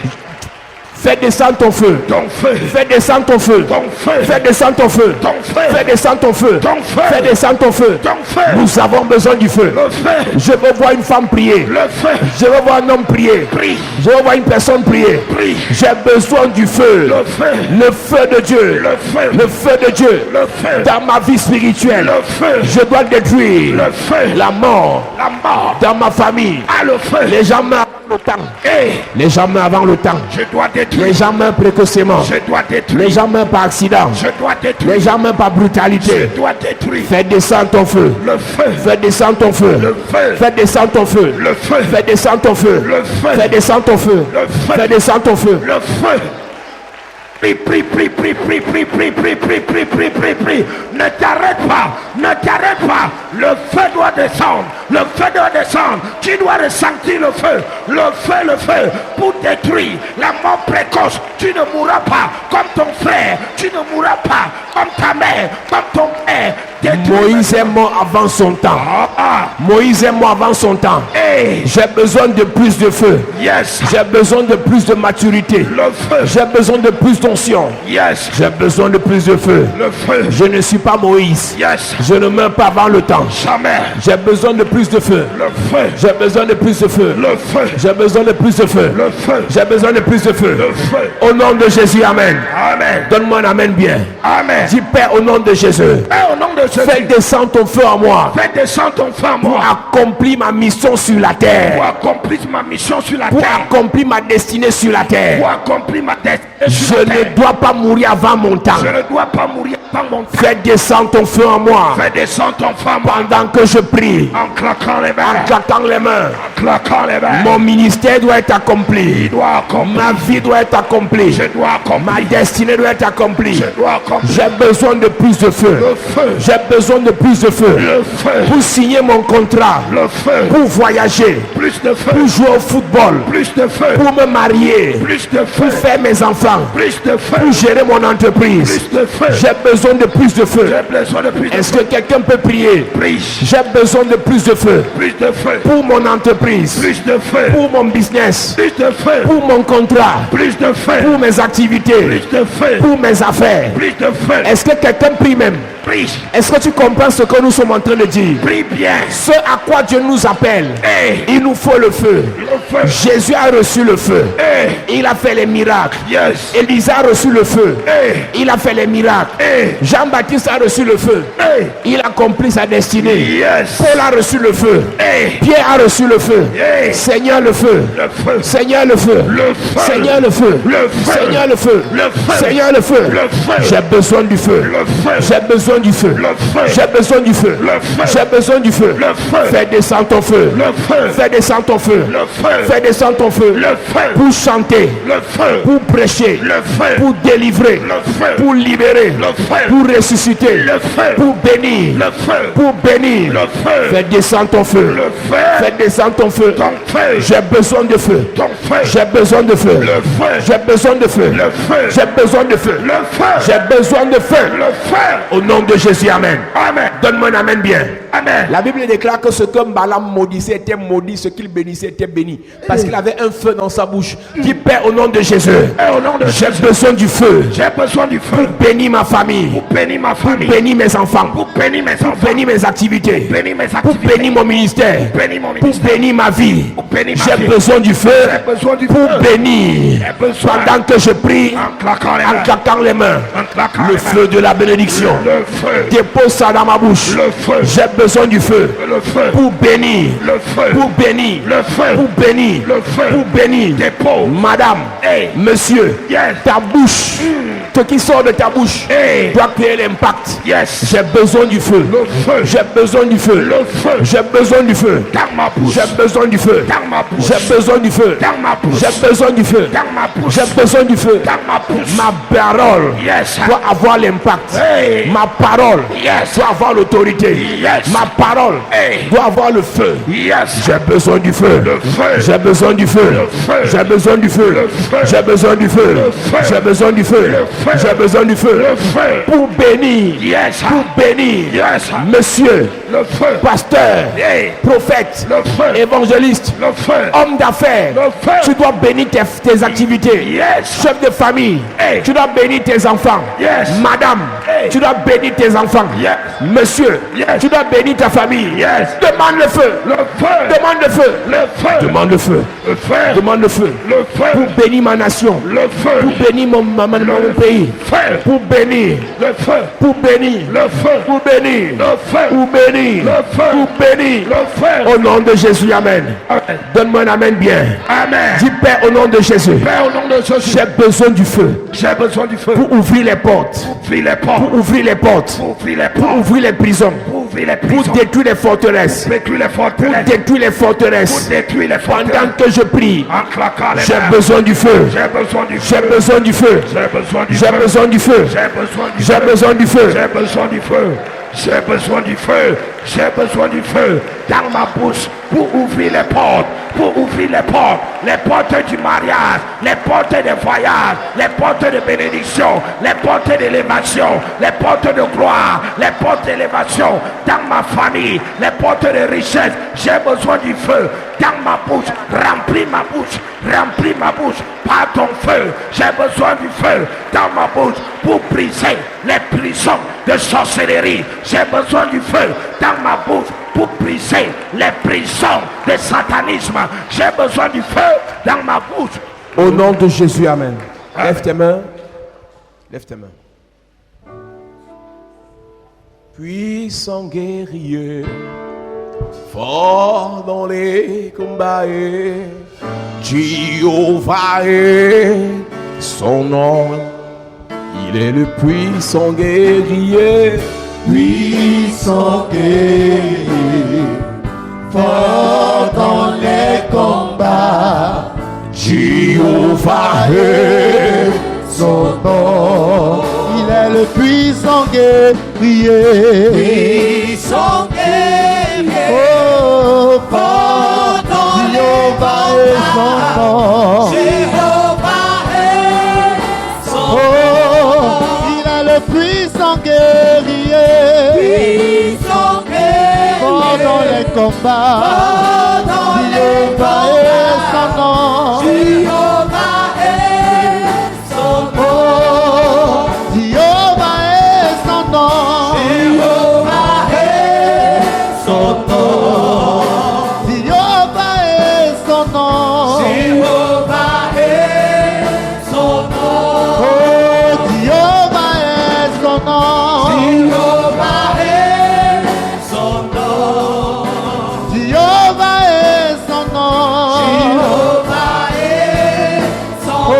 Fais descendre ton feu. Ton feu. Fais descendre ton feu. Ton feu. Fais descendre ton feu. Ton feu. Fais descendre ton feu. Ton feu. Fais descendre ton feu. Ton feu. Nous avons besoin du feu. Le feu. Je veux voir une femme prier. Le feu. Je veux voir un homme prier. Prie. Je veux voir une personne prier. Prie. J'ai besoin du feu. Le feu. Le feu de Dieu. Le feu. Le feu de Dieu. Le feu. Dans ma vie spirituelle. Le feu. Je dois détruire Le feu. la mort La mort. dans ma famille. Ah, le feu. Les gens meurent avant le temps. Hey, Les gens meurent avant le temps. je dois détruire. Les gens meurent précocement. Je dois détruire. Les gens meurent par accident. Je dois détruire. Les gens meurent par Je brutalité. dois détruire. Fais descendre ton feu. Le feu. Fais descendre ton feu. Le feu. Fais descendre ton feu. Le feu. Fais descendre ton feu. Le feu. Fais descendre ton feu. Le feu. Fais descendre ton feu. Le feu. Prie, prie, prie, prie, prie, prie, prie, prie, prie, prie, prie, prie, prie. Ne t'arrête pas. Ne t'arrête pas. Le feu doit descendre. Le feu doit descendre. Tu dois ressentir le feu. Le feu pour détruire la mort précoce. Tu ne mourras pas comme ton frère. Tu ne mourras pas comme ta mère, comme ton père. Détruis Moïse est mort avant son temps. Moïse est mort avant son temps. Hey, J'ai besoin de plus de feu. yes. J'ai besoin de plus de maturité. Le feu. J'ai besoin de plus d'onction. Yes. J'ai besoin de plus de feu. Le feu. Je ne suis pas Moïse. Yes. Je ne meurs pas avant le temps. Jamais. J'ai besoin de plus de feu. Le feu. J'ai besoin de plus de feu. Le feu. J'ai besoin de plus de feu. Le feu. J'ai besoin de plus de feu. Le feu. Au nom de Jésus, amen. Amen. Donne-moi un amen bien. Amen. Dis Père, au nom de Jésus. Père, au nom de Jésus, Fais descendre ton feu en moi fais descendre ton feu en pour moi accomplir ma mission sur la pour terre. accomplir ma mission sur la Pour terre. accomplir ma destinée sur la Pour terre. accomplir ma destinée Je sur la terre. ne dois pas mourir avant mon temps. Je ne dois pas mourir dans mon temps. Fais descendre ton feu en moi Fais descendre ton feu en moi pendant que je prie. en claquant les En mains. claquant les mains. En claquant les mains. Mon ministère doit être Il accompli. doit accomplir. Ma vie doit être accomplie. Je dois accomplir. Ma destinée doit être accomplie. Je dois accomplir. J'ai besoin de plus de feu. Le feu. J'ai besoin de plus de feu. Le feu. Pour signer mon contrat. Le feu. Pour voyager. Plus de feu. Pour jouer au football. Plus de feu. Pour me marier. Plus de Pour feu. faire mes enfants. Plus de feu. Pour gérer mon entreprise. Plus de feu. J'ai besoin de plus de feu. J'ai besoin de plus de Est-ce feu. que quelqu'un peut prier? Prie. J'ai besoin de plus de feu. Plus de feu. Pour mon entreprise. Plus de feu. Pour mon business. Plus de feu. Pour mon contrat. Plus de feu. Pour mes activités. Plus de feu. Pour mes affaires. Plus de feu. Est-ce que quelqu'un prie même? Prie. Est-ce que tu comprends ce que nous sommes en train de dire? Prie bien. Ce à quoi Dieu nous appelle, Hey. il nous faut le feu. Le feu. Jésus a reçu le feu. Hey. Il a fait les miracles. Yes. Élisée a reçu le feu. Hey. Il a fait les miracles. Hey. Jean-Baptiste a reçu le feu. Hey. Il a accompli sa destinée. Yes. Paul a reçu le feu. Hey. Pierre a reçu le feu. Hey. Seigneur le feu. Le feu. Seigneur le feu. Le feu. Seigneur le feu. Le feu. Seigneur le feu. Le feu. Seigneur le feu. Le feu. J'ai besoin du feu. Le feu. J'ai besoin du feu. Le feu. J'ai besoin du feu. Le feu. J'ai besoin du feu. Le feu. Fais descendre ton feu. Le feu. Fais descendre ton feu. Le feu. Fais descendre ton feu. Le feu. Pour chanter. Le feu. Pour prêcher. Le feu. Pour délivrer. Le feu. Pour libérer. Le feu. Pour ressusciter. Le feu. Pour bénir. Le feu. Pour bénir. Le feu. Fais descendre ton feu. Le feu. Fais descendre ton feu. Ton feu. J'ai besoin de feu. Ton feu. J'ai besoin de feu. Le feu. J'ai besoin de feu. Le feu. J'ai besoin de feu. Le feu. J'ai besoin de feu. Le feu. Au nom de Jésus, amen. Amen. Donne-moi un amen bien. Amen. La Bible déclare que ce que Balaam maudissait était maudit, ce qu'il bénissait était béni. Parce qu'il avait un feu dans sa bouche. Dis Père, au nom de Jésus, Et au nom de j'ai Jésus, besoin du feu j'ai besoin du feu pour bénir ma famille, pour bénir ma pour famille, bénir mes enfants, pour bénir mes pour enfants, bénir mes activités, bénir mes pour activités, bénir mon ministère, bénir mon pour ministère, bénir ma vie. pour bénir ma J'ai vie. besoin du feu J'ai besoin du pour feu. bénir. J'ai besoin. Pendant que je prie, En claquant les en mains. claquant les mains, En claquant le les mains. feu de la bénédiction. Le feu. Dépose ça dans ma bouche. Le feu. J'ai besoin du feu Le feu. pour bénir, Le feu. pour bénir, Le feu. pour bénir, Le feu. pour bénir. Dépôt. Madame, Hey. monsieur, Yes. ta bouche, ce qui sort de ta bouche Hey. doit créer l'impact. Yes. J'ai besoin du feu. Le feu. J'ai besoin du feu. Le feu. J'ai besoin du feu. Dans ma bouche. J'ai besoin du feu. Dans ma bouche. J'ai besoin du feu. Dans ma bouche. J'ai besoin du feu. Dans ma bouche. J'ai besoin du feu. Dans ma bouche. Ma parole Yes. doit avoir l'impact. Hey. Ma parole Yes. doit avoir l'autorité. Yes. Ma parole Hey. doit avoir le feu. Yes. J'ai besoin du feu. Le feu. J'ai besoin du feu. Le feu. J'ai besoin du feu. Le feu. J'ai besoin du feu. Le feu. J'ai besoin du feu. Le feu. J'ai besoin du feu. Le feu. Pour bénir. Yes. Pour bénir. Yes. Monsieur, le feu, pasteur, yeah, prophète, le feu, évangéliste, le feu, homme d'affaires, le feu, tu dois bénir tes activités. yes, Chef de famille, hey, tu dois bénir tes enfants. yes, Madame, hey, tu dois bénir tes enfants. yes, Monsieur, yes, tu dois bénir ta famille. yes, Demande le feu. le feu, Demande le feu. le feu, Demande le feu. le feu, Demande le feu. le feu, Pour bénir ma nation. le feu, Pour bénir mon pays. feu, Pour bénir. le feu, Pour bénir. le feu, Pour bénir. le feu, Pour bénir. le feu, Pour bénir. le feu. Au nom de Jésus, amen. Amen. Donne-moi un amen bien. Amen. Dis Père, au nom de Jésus. Père, au nom de Jésus, J'ai besoin du feu j'ai besoin du feu. pour ouvrir les portes. Ouvrir les portes, Pour ouvrir les portes. pour ouvrir les Pour portes, ouvrir les prisons. pour ouvrir les Pour prisons, détruire les forteresses. détruire les Pour forteresses, détruire les pour forteresses. détruire les Pendant forteresses. que je prie, En claquant les j'ai mains, besoin du feu. j'ai besoin du J'ai feu, besoin du feu. j'ai besoin du J'ai feu, besoin du feu. j'ai besoin du J'ai feu, besoin du feu. j'ai besoin du feu, j'ai besoin du feu, j'ai besoin du feu dans ma bouche pour ouvrir les portes, les portes du mariage, les portes des voyages, les portes de bénédiction, les portes d'élévation, les portes de gloire, les portes d'élévation dans ma famille, les portes de richesse. J'ai besoin du feu dans ma bouche, remplis ma bouche par ton feu. J'ai besoin du feu dans ma bouche pour briser les prisons de sorcellerie. J'ai besoin du feu dans ma bouche pour briser les prisons de satanisme. J'ai besoin du feu dans ma bouche. Au nom de Jésus, amen. Lève tes mains. Lève tes mains. Puissant guerrier, fort dans les combats, Jéhovah est son nom. Il est le puissant guerrier. Puissant guerrier, fort dans les combats, Jéhovah est son nom. Il est le puissant guerrier. Puissant guerrier, Oh, fort dans Jéhovah les est son nom. Jéhovah est son Oh, il est le puissant guerrier. puissant guerrier, Fort dans les combats, fort dans les Jéhovah est son nom. Jéhovah est son nom. Oh, Jéhovah est son nom. Jéhovah est son nom. Jéhovah est son nom. Jéhovah est son nom. Oh, Jéhovah est son nom. Jéhovah est son nom. Jéhovah est son nom. Jéhovah est son Oh,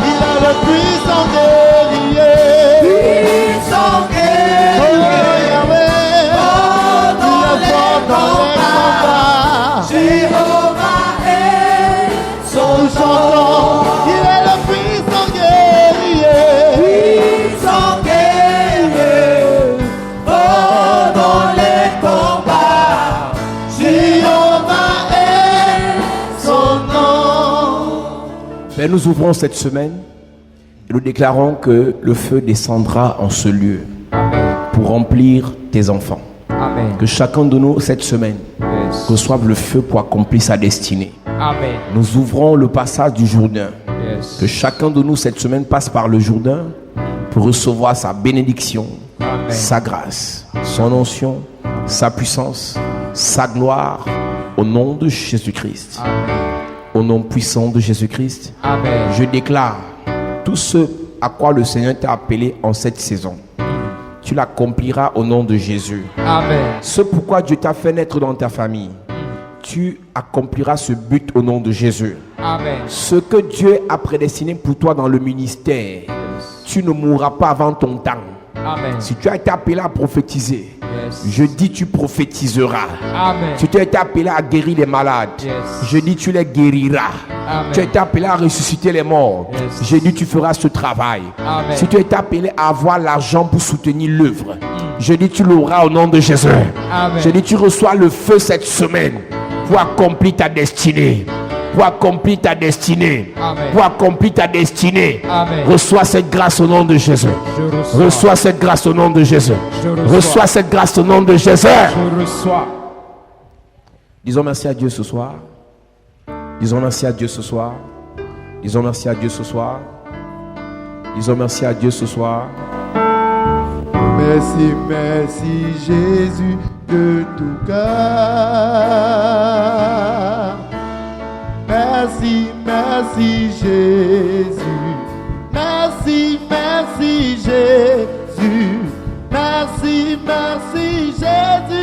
il a le puissant guerrier. puissant Oh, guerrier. Yahweh, Fort il dans est fort dans les combats. Jéhovah est son Nous chantons, il est le puissant guerrier. puissant guerrier. Fort dans les combats. Jéhovah est son nom. Père, nous ouvrons cette semaine et nous déclarons que le feu descendra en ce lieu pour remplir tes enfants. Amen. Que chacun de nous, cette semaine, Yes. reçoive le feu pour accomplir sa destinée. Amen. Nous ouvrons le passage du Jourdain. Yes. Que chacun de nous, cette semaine, passe par le Jourdain pour recevoir sa bénédiction, Amen. sa grâce, son onction, sa puissance, sa gloire, au nom de Jésus-Christ. Amen. Au nom puissant de Jésus-Christ, Amen. je déclare tout ce à quoi le Seigneur t'a appelé en cette saison. Tu l'accompliras au nom de Jésus. Amen. Ce pourquoi Dieu t'a fait naître dans ta famille, tu accompliras ce but au nom de Jésus. Amen. Ce que Dieu a prédestiné pour toi dans le ministère, tu ne mourras pas avant ton temps. Amen. Si tu as été appelé à prophétiser, Yes. je dis tu prophétiseras. Amen. Si tu as été appelé à guérir les malades, Yes. je dis tu les guériras. Amen. Tu as été appelé à ressusciter les morts, Yes. je dis tu feras ce travail. Amen. Si tu as été appelé à avoir l'argent pour soutenir l'œuvre, je dis tu l'auras au nom de Jésus. Amen. Je dis tu reçois le feu cette semaine pour accomplir ta destinée. pour accomplir ta destinée. Amen. Pour accomplir ta destinée. Amen. Reçois cette grâce au nom de Jésus. Je reçois. Reçois cette grâce au nom de Jésus. Je reçois. Reçois cette grâce au nom de Jésus. Je reçois. Disons merci à Dieu ce soir. Disons merci à Dieu ce soir. Disons merci à Dieu ce soir. Disons merci à Dieu ce soir. Merci, merci Jésus de tout cœur. Merci, merci Jésus. Merci, merci Jésus. Merci, merci Jésus.